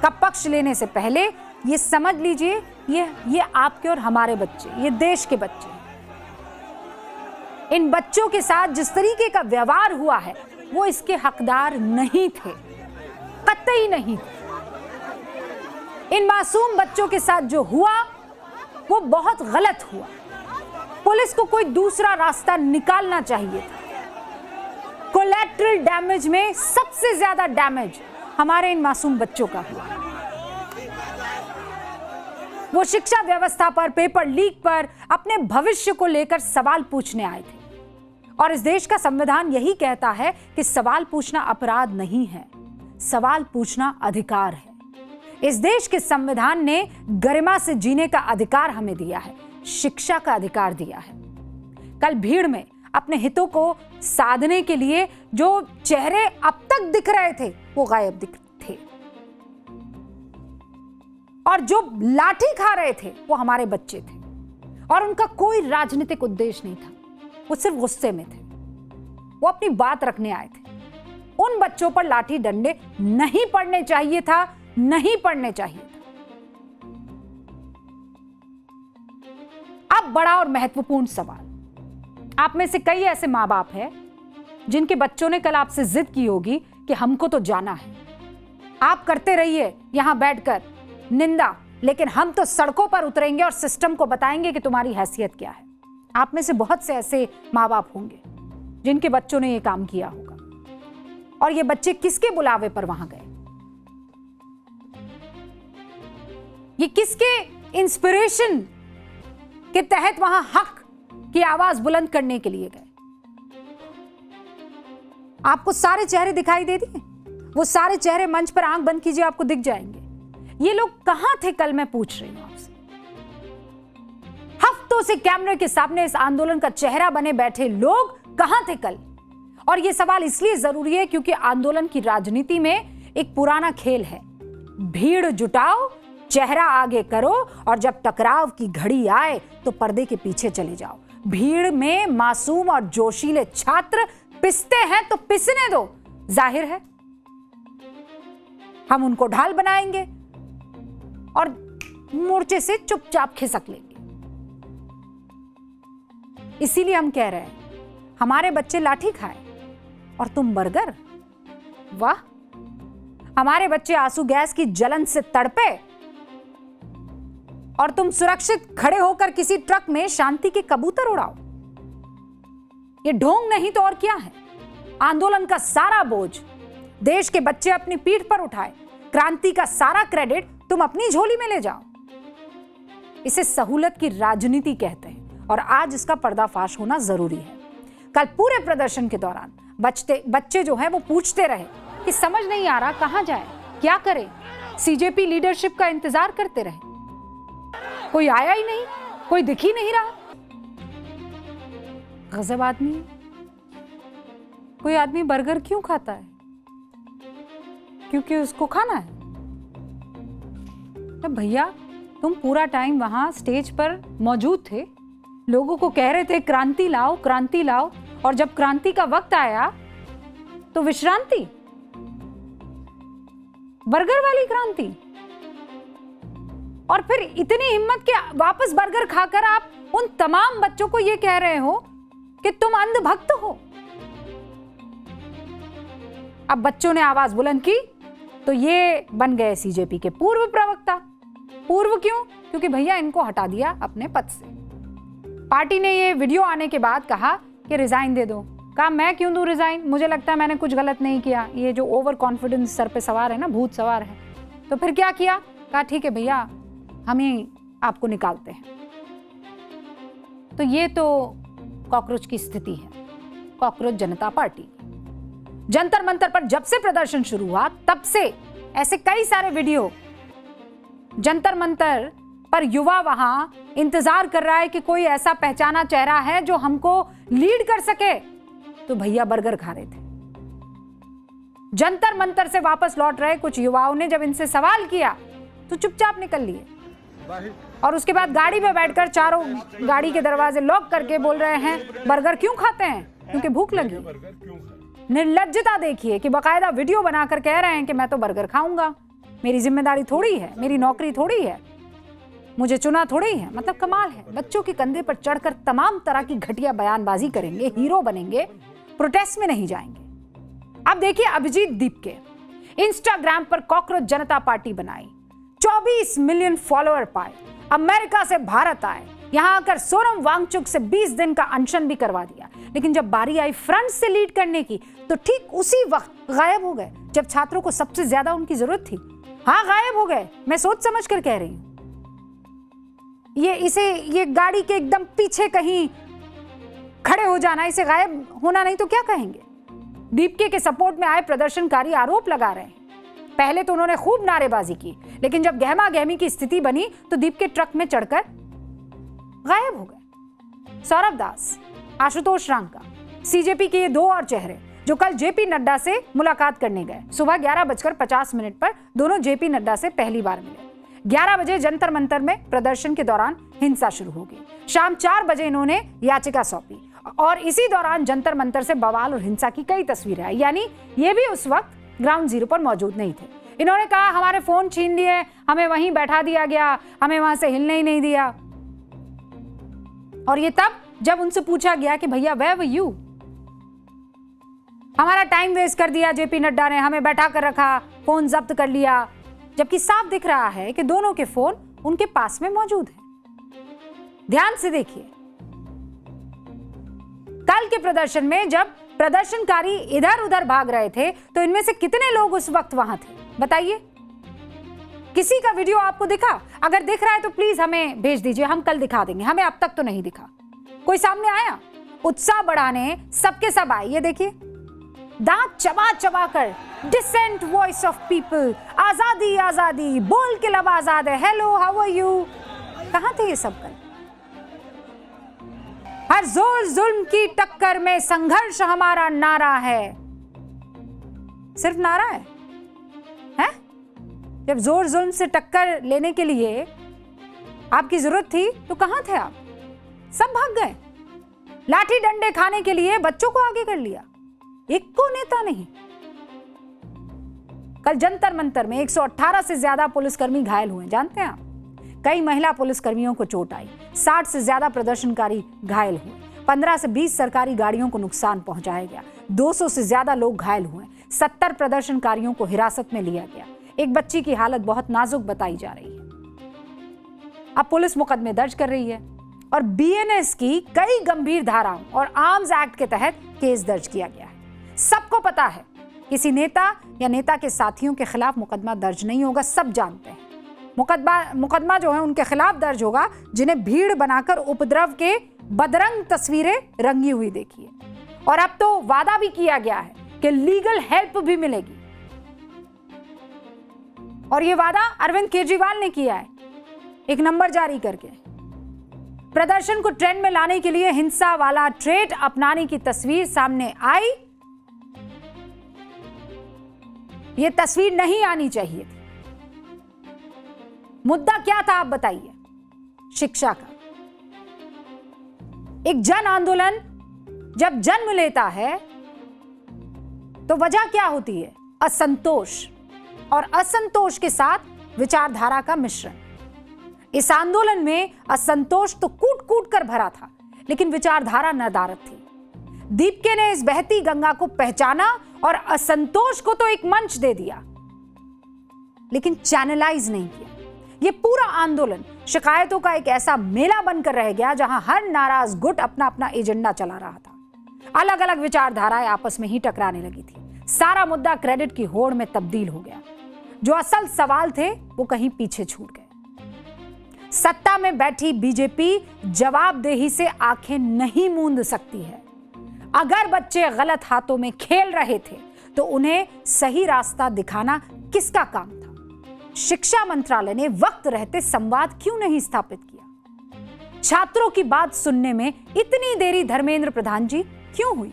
का पक्ष लेने से पहले ये समझ लीजिए, ये आपके और हमारे बच्चे, ये देश के बच्चे, इन बच्चों के साथ जिस तरीके का व्यवहार हुआ है वो इसके हकदार नहीं थे, कतई नहीं थे। इन मासूम बच्चों के साथ जो हुआ वो बहुत गलत हुआ। पुलिस को कोई दूसरा रास्ता निकालना चाहिए था। कोलैटरल डैमेज में सबसे ज्यादा डैमेज हमारे इन मासूम बच्चों का हुआ। वो शिक्षा व्यवस्था पर, पेपर लीक पर, अपने भविष्य को लेकर सवाल पूछने आए थे। और इस देश का संविधान यही कहता है कि सवाल पूछना अपराध नहीं है, सवाल पूछना अधिकार है। इस देश के संविधान ने गरिमा से जीने का अधिकार हमें दिया है, शिक्षा का अधिकार दिया है। कल भीड़ में अपने हितों को साधने के लिए जो चेहरे अब तक दिख रहे थे वो गायब दिख थे, और जो लाठी खा रहे थे वो हमारे बच्चे थे, और उनका कोई राजनीतिक उद्देश्य नहीं था, वो सिर्फ गुस्से में थे, वो अपनी बात रखने आए थे। उन बच्चों पर लाठी डंडे नहीं पड़ने चाहिए था, नहीं पड़ने चाहिए था। अब बड़ा और महत्वपूर्ण सवाल, आप में से कई ऐसे मां बाप हैं जिनके बच्चों ने कल आपसे जिद की होगी कि हमको तो जाना है, आप करते रहिए यहां बैठकर निंदा, लेकिन हम तो सड़कों पर उतरेंगे और सिस्टम को बताएंगे कि तुम्हारी हैसियत क्या है। आप में से बहुत से ऐसे मां बाप होंगे जिनके बच्चों ने यह काम किया होगा, और ये बच्चे किसके बुलावे पर वहां गए? ये किसके इंस्पिरेशन के तहत वहां हक की आवाज बुलंद करने के लिए गए? आपको सारे चेहरे दिखाई दे दिए? वो सारे चेहरे मंच पर आंख बंद कीजिए, आपको दिख जाएंगे। ये लोग कहां थे कल? मैं पूछ रही हूं आपसे। हफ्तों से कैमरे के सामने इस आंदोलन का चेहरा बने बैठे लोग कहां थे कल? और यह सवाल इसलिए जरूरी है क्योंकि आंदोलन की राजनीति में एक पुराना खेल है, भीड़ जुटाओ, चेहरा आगे करो, और जब टकराव की घड़ी आए तो पर्दे के पीछे चले जाओ। भीड़ में मासूम और जोशीले छात्र पिसते हैं तो पिसने दो, जाहिर है हम उनको ढाल बनाएंगे और मोर्चे से चुपचाप खिसक लेंगे। इसीलिए हम कह रहे हैं, हमारे बच्चे लाठी खाए और तुम बर्गर। वाह, हमारे बच्चे आंसू गैस की जलन से तड़पे और तुम सुरक्षित खड़े होकर किसी ट्रक में शांति के कबूतर उड़ाओ। ये ढोंग नहीं तो और क्या है? आंदोलन का सारा बोझ देश के बच्चे अपनी पीठ पर उठाए, क्रांति का सारा क्रेडिट तुम अपनी झोली में ले जाओ। इसे सहूलत की राजनीति कहते हैं और आज इसका पर्दाफाश होना जरूरी है। कल पूरे प्रदर्शन के दौरान बच्चे जो हैं वो पूछते रहे कि समझ नहीं आ रहा कहां जाए, क्या करें। सीजेपी लीडरशिप का इंतजार करते रहे, कोई आया ही नहीं, कोई दिख ही नहीं रहा। गजब आदमी है। कोई आदमी बर्गर क्यों खाता है? क्योंकि उसको खाना है। तो भैया तुम पूरा टाइम वहां स्टेज पर मौजूद थे, लोगों को कह रहे थे क्रांति लाओ क्रांति लाओ, और जब क्रांति का वक्त आया तो विश्रांति, बर्गर वाली क्रांति। और फिर इतनी हिम्मत के वापस बर्गर खाकर आप उन तमाम बच्चों को यह कह रहे हो कि तुम अंधभक्त हो। अब बच्चों ने आवाज बुलंद की तो ये बन गए सीजेपी के पूर्व प्रवक्ता। पूर्व क्यों? क्योंकि भैया इनको हटा दिया अपने पद से। पार्टी ने ये वीडियो आने के बाद कहा कि रिजाइन दे दो। कहा मैं क्यों दूं रिजाइन, मुझे लगता है मैंने कुछ गलत नहीं किया। ये जो ओवर कॉन्फिडेंस सर पे सवार है ना, भूत सवार है। तो फिर क्या किया? कहा ठीक है भैया हम ही आपको निकालते हैं। तो ये तो कॉकरोच की स्थिति है, कॉकरोच जनता पार्टी। जंतर मंतर पर जब से प्रदर्शन शुरू हुआ तब से ऐसे कई सारे वीडियो, जंतर मंतर पर युवा वहां इंतजार कर रहा है कि कोई ऐसा पहचाना चेहरा है जो हमको लीड कर सके। तो भैया बर्गर खा रहे थे। जंतर मंतर से वापस लौट रहे कुछ युवाओं ने जब इनसे सवाल किया तो चुपचाप निकल लिए, और उसके बाद गाड़ी में बैठकर चारों गाड़ी के दरवाजे लॉक करके बोल रहे हैं बर्गर क्यों खाते हैं? क्योंकि भूख लगी। निर्लज्जता देखिए कि बकायदा वीडियो बनाकर कह रहे हैं कि मैं तो बर्गर खाऊंगा, मेरी जिम्मेदारी थोड़ी है, मेरी नौकरी थोड़ी है, मुझे चुना थोड़ी है। मतलब कमाल है। बच्चों के कंधे पर चढ़कर तमाम तरह की घटिया बयानबाजी करेंगे, हीरो बनेंगे, प्रोटेस्ट में नहीं जाएंगे। अब देखिए अभिजीत दीप के इंस्टाग्राम पर कॉकरोच जनता पार्टी बनाई, 24 मिलियन फॉलोअर पाए, अमेरिका से भारत आए, यहां आकर सोनम वांगचुक से 20 दिन का अनशन भी करवा दिया। लेकिन जब बारी आई फ्रंट से लीड करने की तो ठीक उसी वक्त गायब हो गए जब छात्रों को सबसे ज्यादा उनकी जरूरत थी। हाँ गायब हो गए, मैं सोच समझ कर कह रही हूं। ये गाड़ी के एकदम पीछे कहीं खड़े हो जाना, इसे गायब होना नहीं तो क्या कहेंगे? दीपके के सपोर्ट में आए प्रदर्शनकारी आरोप लगा रहे हैं। पहले तो उन्होंने खूब नारेबाजी की, लेकिन जब गहमा गहमी की स्थिति बनी तो दीपके ट्रक में चढ़कर गायब हो गए। सौरभ दास, आशुतोष रांका, सीजेपी के ये दो और चेहरे जो कल जेपी नड्डा से मुलाकात करने गए। सुबह 11:50 पर दोनों जेपी नड्डा से पहली बार मिले। 11 बजे जंतर मंतर में प्रदर्शन के दौरान हिंसा शुरू हो गई। शाम 4 बजे इन्होंने याचिका सौंपी और इसी दौरान जंतर मंतर से बवाल और हिंसा की कई तस्वीरें आई। यानी ये भी उस वक्त ग्राउंड जीरो पर मौजूद नहीं थे। इन्होंने कहा हमारे फोन छीन लिए, हमें वहीं बैठा दिया गया, हमें वहां से हिलने ही नहीं दिया। और ये तब जब उनसे पूछा गया कि भैया वेयर वर यू, हमारा टाइम वेस्ट कर दिया जेपी नड्डा ने, हमें बैठा कर रखा, फोन जब्त कर लिया। जबकि साफ दिख रहा है कि दोनों के फोन उनके पास में मौजूद हैं। ध्यान से देखिए, कल के प्रदर्शन में जब प्रदर्शनकारी इधर उधर भाग रहे थे तो इनमें से कितने लोग उस वक्त वहां थे बताइए? किसी का वीडियो आपको दिखा? अगर दिख रहा है तो प्लीज हमें भेज दीजिए, हम कल दिखा देंगे। हमें अब तक तो नहीं दिखा। कोई सामने आया? उत्साह बढ़ाने सबके सब आए। ये देखिए, दांत चबा चबा कर डिसेंट वॉइस ऑफ पीपल, आजादी आजादी, बोल के लब आजाद है, हेलो हाउ आर यू। कहां थे ये सब कल? हर जोर जुल्म की टक्कर में संघर्ष हमारा नारा है। सिर्फ नारा है? जब जोर जुल्म से टक्कर लेने के लिए आपकी जरूरत थी तो कहां थे आप? सब भाग गए। लाठी डंडे खाने के लिए बच्चों को आगे कर लिया, एक को नेता नहीं। कल जंतर मंतर में 118 से ज्यादा पुलिसकर्मी घायल हुए, जानते हैं आप? कई महिला पुलिसकर्मियों को चोट आई, 60 से ज्यादा प्रदर्शनकारी घायल हुए, 15 से 20 सरकारी गाड़ियों को नुकसान पहुंचाया गया, 200 से ज्यादा लोग घायल हुए, 70 प्रदर्शनकारियों को हिरासत में लिया गया। एक बच्ची की हालत बहुत नाजुक बताई जा रही है। अब पुलिस मुकदमे दर्ज कर रही है और बीएनएस की कई गंभीर धाराओं और आर्म्स एक्ट के तहत केस दर्ज किया गया है। सबको पता है किसी नेता या नेता के साथियों के खिलाफ मुकदमा दर्ज नहीं होगा, सब जानते हैं। मुकदमा जो है उनके खिलाफ दर्ज होगा जिन्हें भीड़ बनाकर उपद्रव के बदरंग तस्वीरें रंगी हुई देखी है। और अब तो वादा भी किया गया है कि लीगल हेल्प भी मिलेगी। और ये वादा अरविंद केजरीवाल ने किया है एक नंबर जारी करके। प्रदर्शन को ट्रेंड में लाने के लिए हिंसा वाला ट्रेड अपनाने की तस्वीर सामने आई। ये तस्वीर नहीं आनी चाहिए थी। मुद्दा क्या था आप बताइए? शिक्षा का एक जन आंदोलन जब जन्म लेता है तो वजह क्या होती है? असंतोष, और असंतोष के साथ विचारधारा का मिश्रण। इस आंदोलन में असंतोष तो कूट कूट कर भरा था, लेकिन विचारधारा नदारद थी। दीपके ने इस बहती गंगा को पहचाना और असंतोष को तो एक मंच दे दिया, लेकिन चैनलाइज नहीं किया। यह पूरा आंदोलन शिकायतों का एक ऐसा मेला बनकर रह गया जहां हर नाराज गुट अपना अपना एजेंडा चला रहा था। अलग अलग विचारधाराएं आपस में ही टकराने लगी थी। सारा मुद्दा क्रेडिट की होड़ में तब्दील हो गया। जो असल सवाल थे वो कहीं पीछे छूट गए। सत्ता में बैठी बीजेपी जवाबदेही से आंखें नहीं मूंद सकती है। अगर बच्चे गलत हाथों में खेल रहे थे तो उन्हें सही रास्ता दिखाना किसका काम था? शिक्षा मंत्रालय ने वक्त रहते संवाद क्यों नहीं स्थापित किया? छात्रों की बात सुनने में इतनी देरी धर्मेंद्र प्रधान जी क्यों हुई?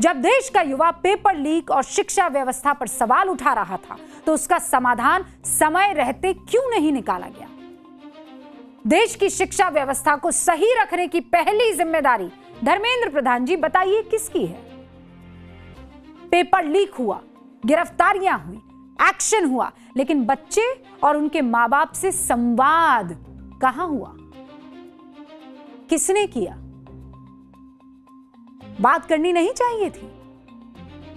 जब देश का युवा पेपर लीक और शिक्षा व्यवस्था पर सवाल उठा रहा था तो उसका समाधान समय रहते क्यों नहीं निकाला गया? देश की शिक्षा व्यवस्था को सही रखने की पहली जिम्मेदारी धर्मेंद्र प्रधान जी बताइए किसकी है? पेपर लीक हुआ, गिरफ्तारियां हुई, एक्शन हुआ, लेकिन बच्चे और उनके मां बाप से संवाद कहां हुआ? किसने किया? बात करनी नहीं चाहिए थी?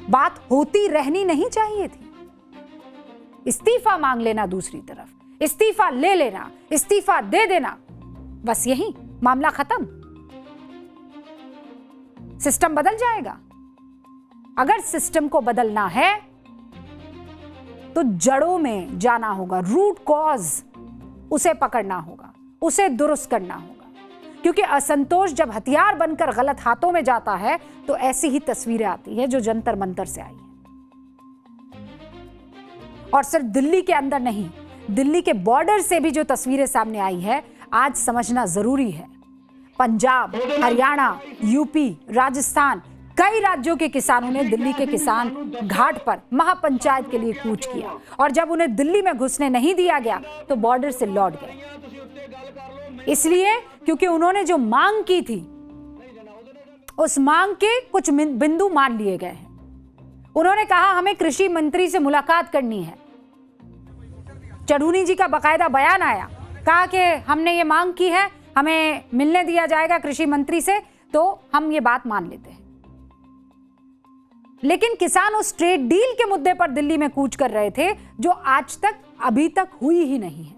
बात होती रहनी नहीं चाहिए थी? इस्तीफा मांग लेना, दूसरी तरफ इस्तीफा ले लेना, इस्तीफा दे देना, बस यही मामला खत्म। सिस्टम बदल जाएगा। अगर सिस्टम को बदलना है तो जड़ों में जाना होगा, रूट कॉज उसे पकड़ना होगा, उसे दुरुस्त करना होगा। क्योंकि असंतोष जब हथियार बनकर गलत हाथों में जाता है तो ऐसी ही तस्वीरें आती है जो जंतर मंतर से आई है। और सिर्फ दिल्ली के अंदर नहीं, दिल्ली के बॉर्डर से भी जो तस्वीरें सामने आई है, आज समझना जरूरी है। पंजाब, हरियाणा, यूपी, राजस्थान, कई राज्यों के किसानों ने दिल्ली के किसान घाट पर महापंचायत के लिए कूच किया, और जब उन्हें दिल्ली में घुसने नहीं दिया गया तो बॉर्डर से लौट गए। इसलिए क्योंकि उन्होंने जो मांग की थी उस मांग के कुछ बिंदु मान लिए गए हैं। उन्होंने कहा हमें कृषि मंत्री से मुलाकात करनी है। चढ़ूनी जी का बकायदा बयान आया, कहा कि हमने ये मांग की है, हमें मिलने दिया जाएगा कृषि मंत्री से तो हम ये बात मान लेते हैं। लेकिन किसान उस ट्रेड डील के मुद्दे पर दिल्ली में कूच कर रहे थे जो आज तक अभी तक हुई ही नहीं है।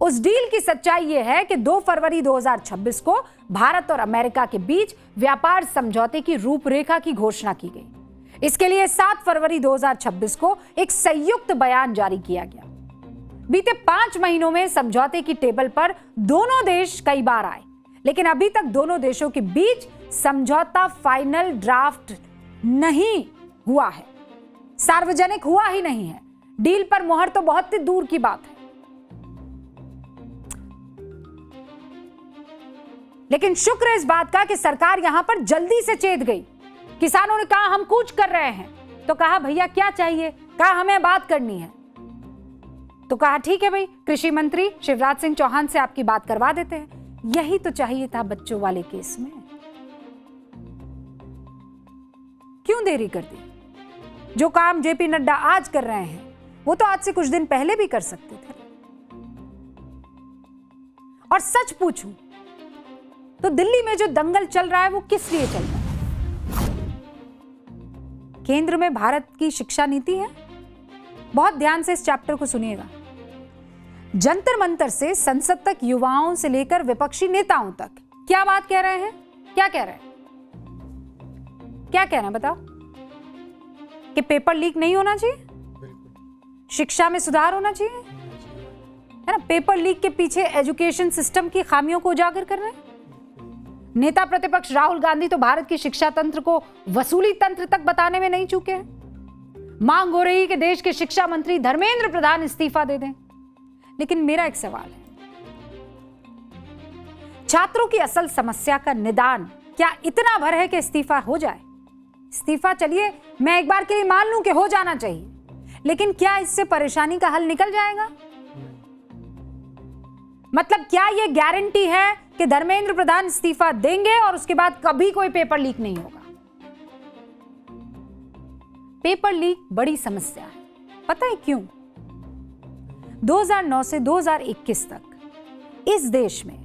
उस डील की सच्चाई यह है कि 2 फरवरी 2026 को भारत और अमेरिका के बीच व्यापार समझौते की रूपरेखा की घोषणा की गई। इसके लिए 7 फरवरी 2026 को एक संयुक्त बयान जारी किया गया। बीते 5 महीनों में समझौते की टेबल पर दोनों देश कई बार आए, लेकिन अभी तक दोनों देशों के बीच समझौता फाइनल ड्राफ्ट नहीं हुआ है, सार्वजनिक हुआ ही नहीं है। डील पर मोहर तो बहुत ही दूर की बात है। लेकिन शुक्र इस बात का कि सरकार यहां पर जल्दी से चेत गई। किसानों ने कहा हम कूच कर रहे हैं, तो कहा भैया क्या चाहिए? कहा हमें बात करनी है। तो कहा ठीक है भाई, कृषि मंत्री शिवराज सिंह चौहान से आपकी बात करवा देते हैं। यही तो चाहिए था बच्चों वाले केस में। क्यों देरी कर दी? जो काम जेपी नड्डा आज कर रहे हैं वो तो आज से कुछ दिन पहले भी कर सकते थे। और सच पूछूं तो दिल्ली में जो दंगल चल रहा है वो किस लिए चल रहा है? केंद्र में भारत की शिक्षा नीति है। बहुत ध्यान से इस चैप्टर को सुनिएगा। जंतर मंतर से संसद तक, युवाओं से लेकर विपक्षी नेताओं तक क्या बात कह रहे हैं? क्या कह रहे हैं? क्या कह रहे हैं बताओ? कि पेपर लीक नहीं होना चाहिए, शिक्षा में सुधार होना चाहिए, है ना? पेपर लीक के पीछे एजुकेशन सिस्टम की खामियों को उजागर कर रहे हैं। नेता प्रतिपक्ष राहुल गांधी तो भारत की शिक्षा तंत्र को वसूली तंत्र तक बताने में नहीं चूके हैं। मांग हो रही कि देश के शिक्षा मंत्री धर्मेंद्र प्रधान इस्तीफा दे दें। लेकिन मेरा एक सवाल है, छात्रों की असल समस्या का निदान क्या इतना भर है कि इस्तीफा हो जाए? इस्तीफा चलिए मैं एक बार के लिए मान लूं कि हो जाना चाहिए, लेकिन क्या इससे परेशानी का हल निकल जाएगा? मतलब क्या यह गारंटी है कि धर्मेंद्र प्रधान इस्तीफा देंगे और उसके बाद कभी कोई पेपर लीक नहीं होगा? पेपर लीक बड़ी समस्या है, पता है क्यों? 2009 से 2021 तक इस देश में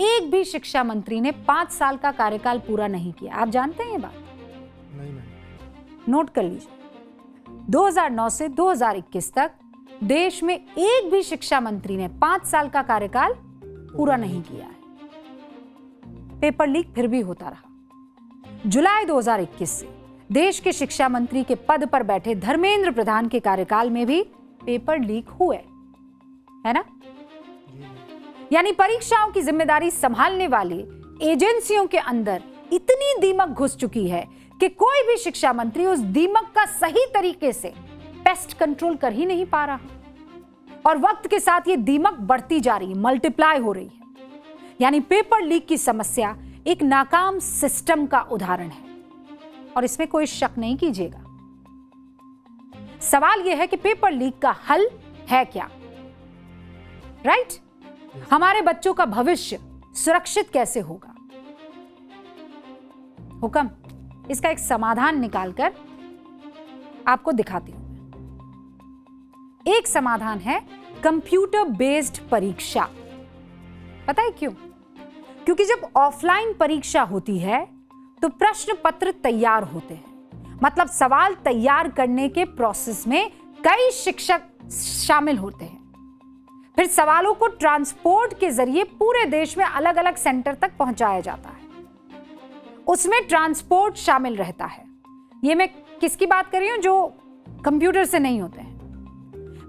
एक भी शिक्षा मंत्री ने 5 साल का कार्यकाल पूरा नहीं किया। आप जानते हैं ये बात? नहीं। नोट कर लीजिए, 2009 से 2021 तक देश में एक भी शिक्षा मंत्री ने 5 साल का कार्यकाल पूरा नहीं किया है। पेपर लीक फिर भी होता रहा। जुलाई 2021 से देश के शिक्षा मंत्री के पद पर बैठे धर्मेंद्र प्रधान के कार्यकाल में भी पेपर लीक हुए, है ना? यानी परीक्षाओं की जिम्मेदारी संभालने वाली एजेंसियों के अंदर इतनी दीमक घुस चुकी है कि कोई भी शिक्षा मंत्री उस दीमक का सही तरीके से पेस्ट कंट्रोल कर ही नहीं पा रहा। और वक्त के साथ ये दीमक बढ़ती जा रही है, मल्टीप्लाई हो रही है। यानी पेपर लीक की समस्या एक नाकाम सिस्टम का उदाहरण है और इसमें कोई शक नहीं कीजिएगा। सवाल यह है कि पेपर लीक का हल है क्या? राइट? हमारे बच्चों का भविष्य सुरक्षित कैसे होगा? हुक्म, इसका एक समाधान निकालकर आपको दिखाती हूं। एक समाधान है कंप्यूटर बेस्ड परीक्षा। पता है क्यों? क्योंकि जब ऑफलाइन परीक्षा होती है तो प्रश्न पत्र तैयार होते हैं, मतलब सवाल तैयार करने के प्रोसेस में कई शिक्षक शामिल होते हैं। फिर सवालों को ट्रांसपोर्ट के जरिए पूरे देश में अलग अलग सेंटर तक पहुंचाया जाता है। उसमें ट्रांसपोर्ट शामिल रहता है। ये मैं किसकी बात कर रही हूं? जो कंप्यूटर से नहीं होते हैं।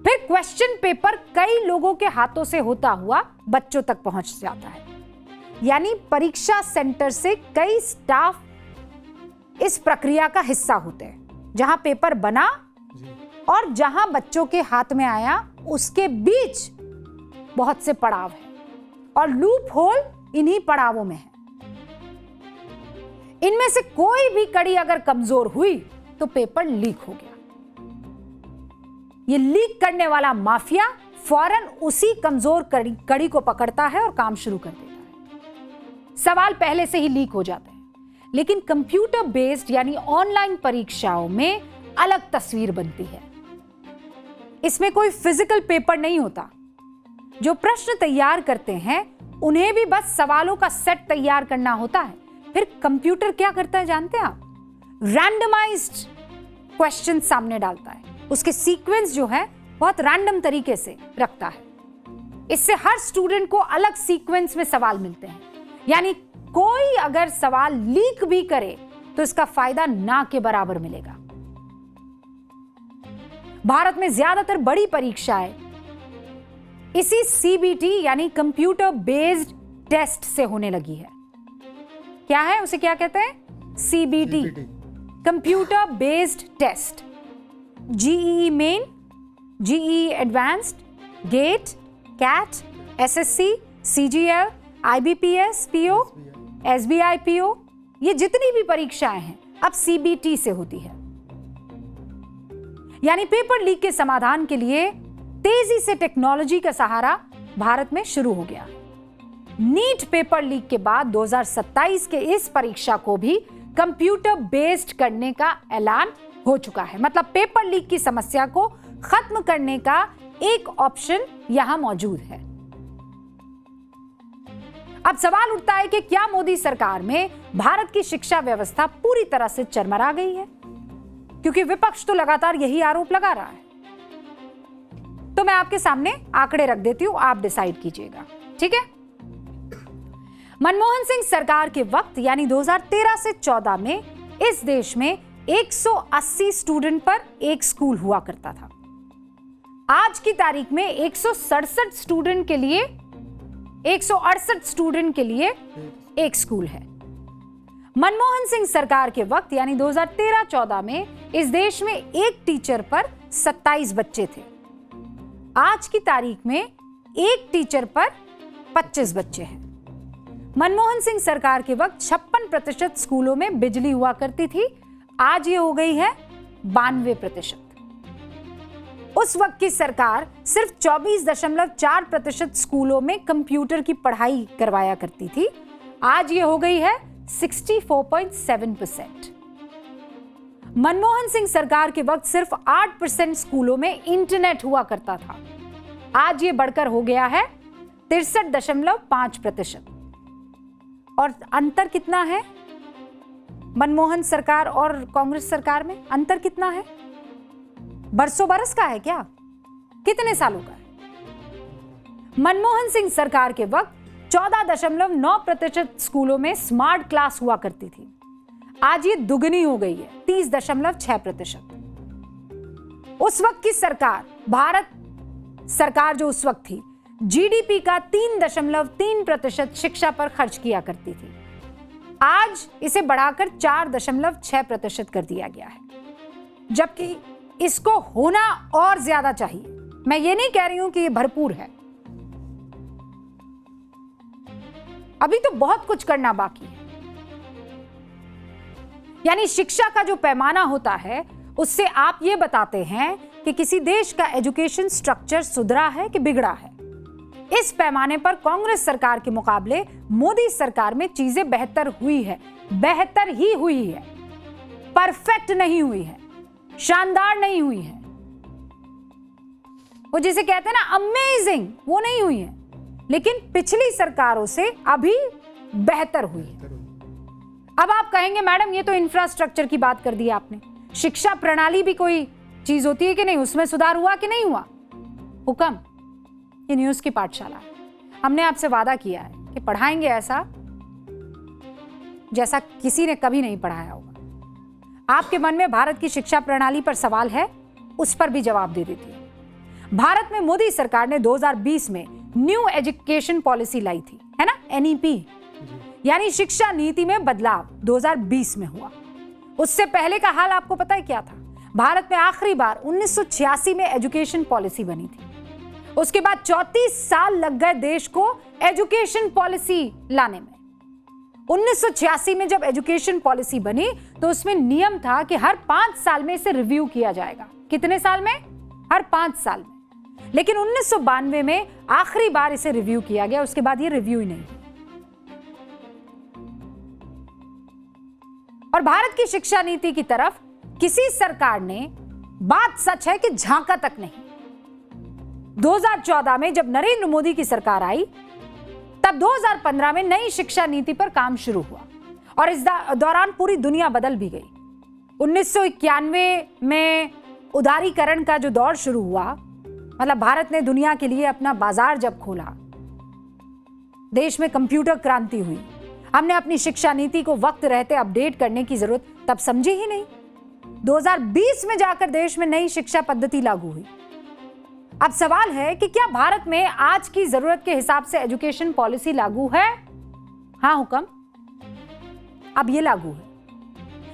फिर क्वेश्चन पेपर कई लोगों के हाथों से होता हुआ बच्चों तक पहुंच जाता है। यानी परीक्षा सेंटर से कई स्टाफ इस प्रक्रिया का हिस्सा होते हैं। जहां पेपर बना और जहां बच्चों के हाथ में आया, उसके बीच बहुत से पड़ाव हैं और लूप होल इन्हीं पड़ावों में है। इनमें से कोई भी कड़ी अगर कमजोर हुई तो पेपर लीक हो गया। ये लीक करने वाला माफिया फौरन उसी कमजोर कड़ी को पकड़ता है और काम शुरू कर देता है। सवाल पहले से ही लीक हो जाते हैं। लेकिन कंप्यूटर बेस्ड यानी ऑनलाइन परीक्षाओं में अलग तस्वीर बनती है। इसमें कोई फिजिकल पेपर नहीं होता। जो प्रश्न तैयार करते हैं उन्हें भी बस सवालों का सेट तैयार करना होता है। फिर कंप्यूटर क्या करता है जानते हैं आप? रैंडमाइज्ड क्वेश्चन सामने डालता है। उसके सीक्वेंस जो है बहुत रैंडम तरीके से रखता है। इससे हर स्टूडेंट को अलग सीक्वेंस में सवाल मिलते हैं। यानी कोई अगर सवाल लीक भी करे तो इसका फायदा ना के बराबर मिलेगा। भारत में ज्यादातर बड़ी परीक्षाएं इसी सीबीटी यानी कंप्यूटर बेस्ड टेस्ट से होने लगी है। क्या है उसे क्या कहते हैं? CBT, computer based test. JEE main, JEE advanced, GATE, CAT, SSC, CGL, IBPS PO, SBI PO, ये जितनी भी परीक्षाएं हैं अब सीबीटी से होती है। यानी पेपर लीक के समाधान के लिए तेजी से टेक्नोलॉजी का सहारा भारत में शुरू हो गया। नीट पेपर लीक के बाद 2027 के इस परीक्षा को भी कंप्यूटर बेस्ड करने का ऐलान हो चुका है। मतलब पेपर लीक की समस्या को खत्म करने का एक ऑप्शन यहां मौजूद है। अब सवाल उठता है कि क्या मोदी सरकार में भारत की शिक्षा व्यवस्था पूरी तरह से चरमरा गई है? क्योंकि विपक्ष तो लगातार यही आरोप लगा रहा है। तो मैं आपके सामने आंकड़े रख देती हूं, आप डिसाइड कीजिएगा, ठीक है? मनमोहन सिंह सरकार के वक्त यानी 2013 से 14 में इस देश में 180 स्टूडेंट पर एक स्कूल हुआ करता था। आज की तारीख में 168 स्टूडेंट के लिए एक स्कूल है। मनमोहन सिंह सरकार के वक्त यानी 2013-14 में इस देश में एक टीचर पर 27 बच्चे थे। आज की तारीख में एक टीचर पर 25 बच्चे हैं। मनमोहन सिंह सरकार के वक्त 56% स्कूलों में बिजली हुआ करती थी। आज ये हो गई है 92%। उस वक्त की सरकार सिर्फ 24.4% स्कूलों में कंप्यूटर की पढ़ाई करवाया करती थी। आज ये हो गई है 64.7%। मनमोहन सिंह सरकार के वक्त सिर्फ 8% स्कूलों में इंटरनेट हुआ करता था। आज ये बढ़कर हो गया है 63.5%। और अंतर कितना है मनमोहन सरकार और कांग्रेस सरकार में? अंतर कितना है? बरसों बरस का है क्या? कितने सालों का है? मनमोहन सिंह सरकार के वक्त 14.9% स्कूलों में स्मार्ट क्लास हुआ करती थी। आज ये दुगनी हो गई है 30.6%। उस वक्त की सरकार, भारत सरकार जो उस वक्त थी, जीडीपी का 3.3% शिक्षा पर खर्च किया करती थी। आज इसे बढ़ाकर 4.6% कर दिया गया है, जबकि इसको होना और ज्यादा चाहिए। मैं ये नहीं कह रही हूं कि ये भरपूर है, अभी तो बहुत कुछ करना बाकी है। यानी शिक्षा का जो पैमाना होता है उससे आप ये बताते हैं कि किसी देश का एजुकेशन स्ट्रक्चर सुधरा है कि बिगड़ा है। इस पैमाने पर कांग्रेस सरकार के मुकाबले मोदी सरकार में चीजें बेहतर हुई है, बेहतर ही हुई है, परफेक्ट नहीं हुई है, शानदार नहीं हुई है। वो जिसे कहते हैं ना अमेजिंग, वो नहीं हुई है, लेकिन पिछली सरकारों से अभी बेहतर हुई है। अब आप कहेंगे मैडम ये तो इंफ्रास्ट्रक्चर की बात कर दी आपने, शिक्षा प्रणाली भी कोई चीज होती है कि नहीं, उसमें सुधार हुआ कि नहीं हुआ? हुक्म, ये न्यूज की पाठशाला है। हमने आपसे वादा किया है कि पढ़ाएंगे ऐसा जैसा किसी ने कभी नहीं पढ़ाया होगा। आपके मन में भारत की शिक्षा प्रणाली पर सवाल है, उस पर भी जवाब दे देती है। भारत में मोदी सरकार ने 2020 में न्यू एजुकेशन पॉलिसी लाई थी, है ना, एनईपी, यानी शिक्षा नीति में बदलाव 2020 में हुआ। उससे पहले का हाल आपको पता है क्या था? भारत में आखिरी बार 1986 में एजुकेशन पॉलिसी बनी थी। उसके बाद 34 साल लग गए देश को एजुकेशन पॉलिसी लाने में। 1986 में जब एजुकेशन पॉलिसी बनी तो उसमें नियम था कि हर 5 साल में इसे रिव्यू किया जाएगा। कितने साल में? हर 5 साल में। लेकिन 1992 में आखिरी बार इसे रिव्यू किया गया, उसके बाद ये रिव्यू ही नहीं। और भारत की शिक्षा नीति की तरफ किसी सरकार ने, बात सच है कि झांका तक नहीं। 2014 में जब नरेंद्र मोदी की सरकार आई, तब 2015 में नई शिक्षा नीति पर काम शुरू हुआ और इस दौरान पूरी दुनिया बदल भी गई। 1991 में उदारीकरण का जो दौर शुरू हुआ, मतलब भारत ने दुनिया के लिए अपना बाजार जब खोला, देश में कंप्यूटर क्रांति हुई, हमने अपनी शिक्षा नीति को वक्त रहते अपडेट करने की जरूरत तब समझी ही नहीं। 2020 में जाकर देश में नई शिक्षा पद्धति लागू हुई। अब सवाल है कि क्या भारत में आज की जरूरत के हिसाब से एजुकेशन पॉलिसी लागू है? हाँ हुक्म, अब ये लागू है।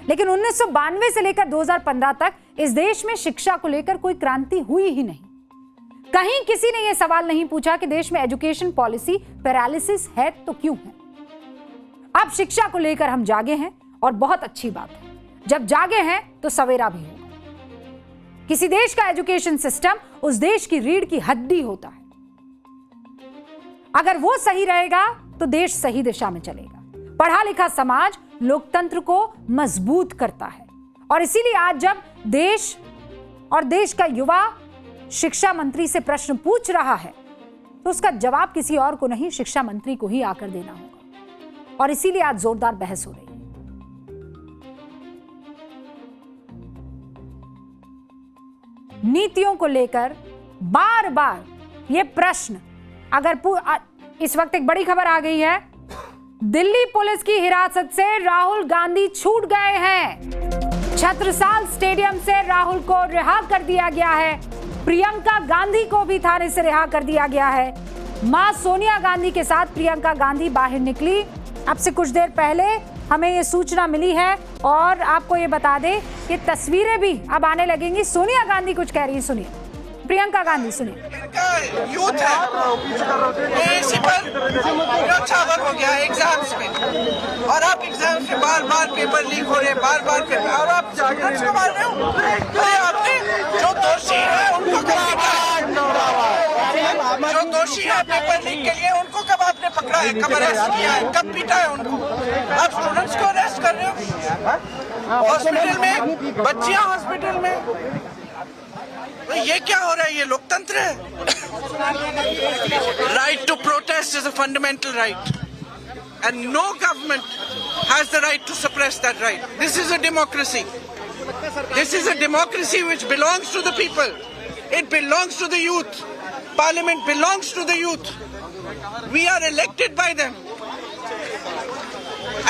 लेकिन 1992 से लेकर 2015 तक इस देश में शिक्षा को लेकर कोई क्रांति हुई ही नहीं। कहीं किसी ने यह सवाल नहीं पूछा कि देश में एजुकेशन पॉलिसी पैरालिसिस है तो क्यों है। अब शिक्षा को लेकर हम जागे हैं और बहुत अच्छी बात है। जब जागे हैं तो सवेरा भी होगा। किसी देश का एजुकेशन सिस्टम उस देश की रीढ़ की हड्डी होता है। अगर वो सही रहेगा तो देश सही दिशा में चलेगा। पढ़ा लिखा समाज लोकतंत्र को मजबूत करता है। और इसीलिए आज जब देश और देश का युवा शिक्षा मंत्री से प्रश्न पूछ रहा है तो उसका जवाब किसी और को नहीं, शिक्षा मंत्री को ही आकर देना होगा। और इसीलिए आज जोरदार बहस हो रही है। नीतियों को लेकर बार बार ये प्रश्न, अगर इस वक्त एक बड़ी खबर आ गई है, दिल्ली पुलिस की हिरासत से राहुल गांधी छूट गए हैं। छत्रसाल स्टेडियम से राहुल को रिहा कर दिया गया है। प्रियंका गांधी को भी थाने से रिहा कर दिया गया है। मां सोनिया गांधी के साथ प्रियंका गांधी बाहर निकली। अब से कुछ देर पहले हमें ये सूचना मिली है और आपको ये बता दें कि तस्वीरें भी अब आने लगेंगी। सोनिया गांधी कुछ कह रही है, सुनिए। प्रियंका गांधी सुनिए। यूथ है, अच्छा वर्क हो गया एग्जाम्स में, और आप एग्जाम्स में बार बार पेपर लीक हो रहे, बार बार पेपर, और आप स्टूडेंट्स को मार रहे हो। अरे आपने जो दोषी है उनको दोषी है पेपर लीक के लिए, उनको कब आपने पकड़ा है, कब अरेस्ट किया है, कब पीटा है उनको? आप स्टूडेंट्स को अरेस्ट कर रहे हो हॉस्पिटल में, बच्चियां हॉस्पिटल में। तो ये क्या हो रहा है? ये लोकतंत्र है? Right to protest is a fundamental right and no government has the right to suppress that right. This is a democracy. This is a democracy which belongs to the people. It belongs to the youth. Parliament belongs to the youth. We are elected by them.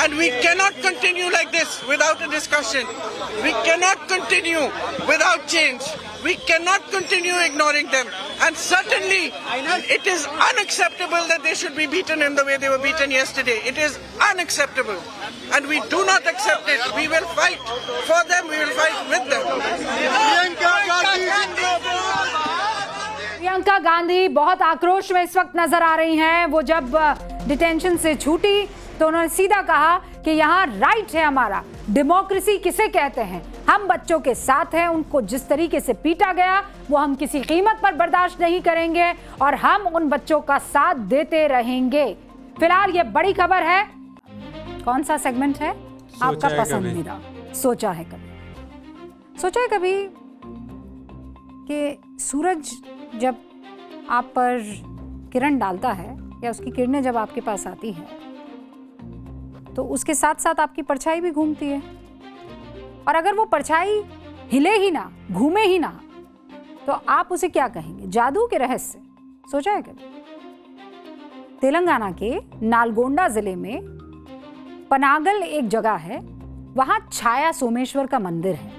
And we cannot continue like this without a discussion. We cannot continue without change. We cannot continue ignoring them. And certainly, it is unacceptable that they should be beaten in the way they were beaten yesterday. It is unacceptable. And we do not accept it. We will fight for them. We will fight with them. Priyanka Gandhi बहुत आक्रोश में इस वक्त नजर आ रही हैं। वो जब डिटेंशन से छूटी तो उन्होंने सीधा कहा कि यहाँ राइट है हमारा, डेमोक्रेसी किसे कहते हैं, हम बच्चों के साथ हैं, उनको जिस तरीके से पीटा गया वो हम किसी कीमत पर बर्दाश्त नहीं करेंगे और हम उन बच्चों का साथ देते रहेंगे। फिलहाल ये बड़ी खबर है। कौन सा सेगमेंट है आपका पसंदीदा? सोचा है कभी कि सूरज जब आप पर किरण डालता है या उसकी किरणें जब आपके पास आती है तो उसके साथ साथ आपकी परछाई भी घूमती है, और अगर वो परछाई हिले ही ना, घूमे ही ना, तो आप उसे क्या कहेंगे? जादू के रहस्य सोचा है कभी? तेलंगाना के नालगोंडा जिले में पनागल एक जगह है, वहां छाया सोमेश्वर का मंदिर है।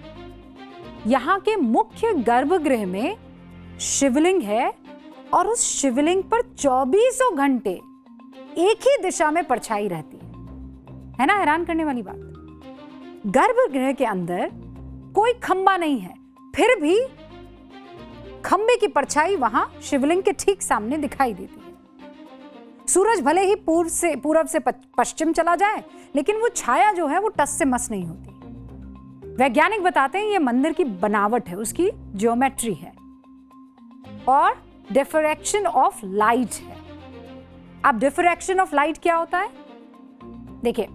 यहाँ के मुख्य गर्भगृह में शिवलिंग है और उस शिवलिंग पर 24 घंटे एक ही दिशा में परछाई रहती है ना? हैरान करने वाली बात। गर्भगृह के अंदर कोई खंबा नहीं है, फिर भी खंबे की परछाई वहां शिवलिंग के ठीक सामने दिखाई देती है। सूरज भले ही पूर्व से पश्चिम चला जाए, लेकिन वो छाया जो है वो टस से मस नहीं होती। वैज्ञानिक बताते हैं ये मंदिर की बनावट है, उसकी ज्योमेट्री है और डिफ्रैक्शन ऑफ लाइट है। अब डिफ्रैक्शन ऑफ लाइट क्या होता है? देखिए,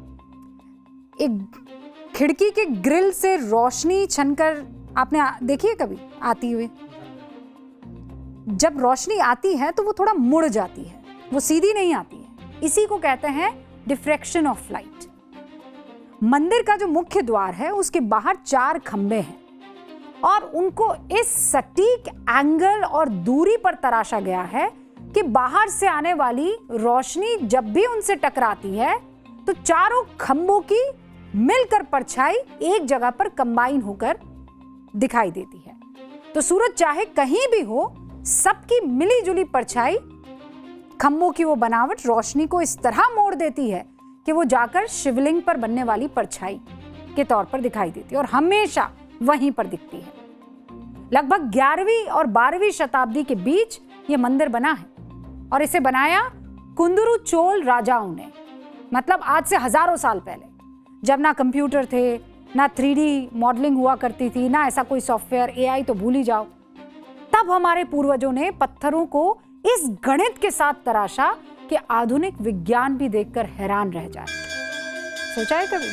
एक खिड़की के ग्रिल से रोशनी छनकर आपने देखी है कभी आती हुई? जब रोशनी आती है तो वो थोड़ा मुड़ जाती है, वो सीधी नहीं आती है। इसी को कहते हैं डिफ्रैक्शन ऑफ लाइट। मंदिर का जो मुख्य द्वार है उसके बाहर 4 खंबे हैं और उनको इस सटीक एंगल और दूरी पर तराशा गया है कि बाहर से आने वाली रोशनी जब भी उनसे टकराती है तो चारों खंभों की मिलकर परछाई एक जगह पर कंबाइन होकर दिखाई देती है। तो सूरज चाहे कहीं भी हो, सबकी मिली जुली परछाई, खंभों की वो बनावट रोशनी को इस तरह मोड़ देती है कि वो जाकर शिवलिंग पर बनने वाली परछाई के तौर पर दिखाई देती है और हमेशा वहीं पर दिखती है। लगभग 11वीं और 12वीं शताब्दी के बीच ये मंदिर बना है और इसे बनाया कुंदरू चोल राजाओं ने, मतलब आज से हजारों साल पहले, जब ना कंप्यूटर थे, ना 3D मॉडलिंग हुआ करती थी, ना ऐसा कोई सॉफ्टवेयर, AI तो भूल ही जाओ। तब हमारे पूर्वजों ने पत्थरों को इस गणित के साथ तराशा कि आधुनिक विज्ञान भी देखकर हैरान रह जाए। सोचा है कभी?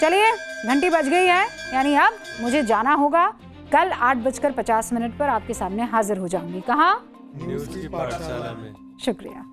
चलिए, घंटी बज गई है, यानी अब मुझे जाना होगा। कल 8:50 पर आपके सामने हाजिर हो जाऊंगी। कहाँ? न्यूज़ की पाठशाला में। शुक्रिया।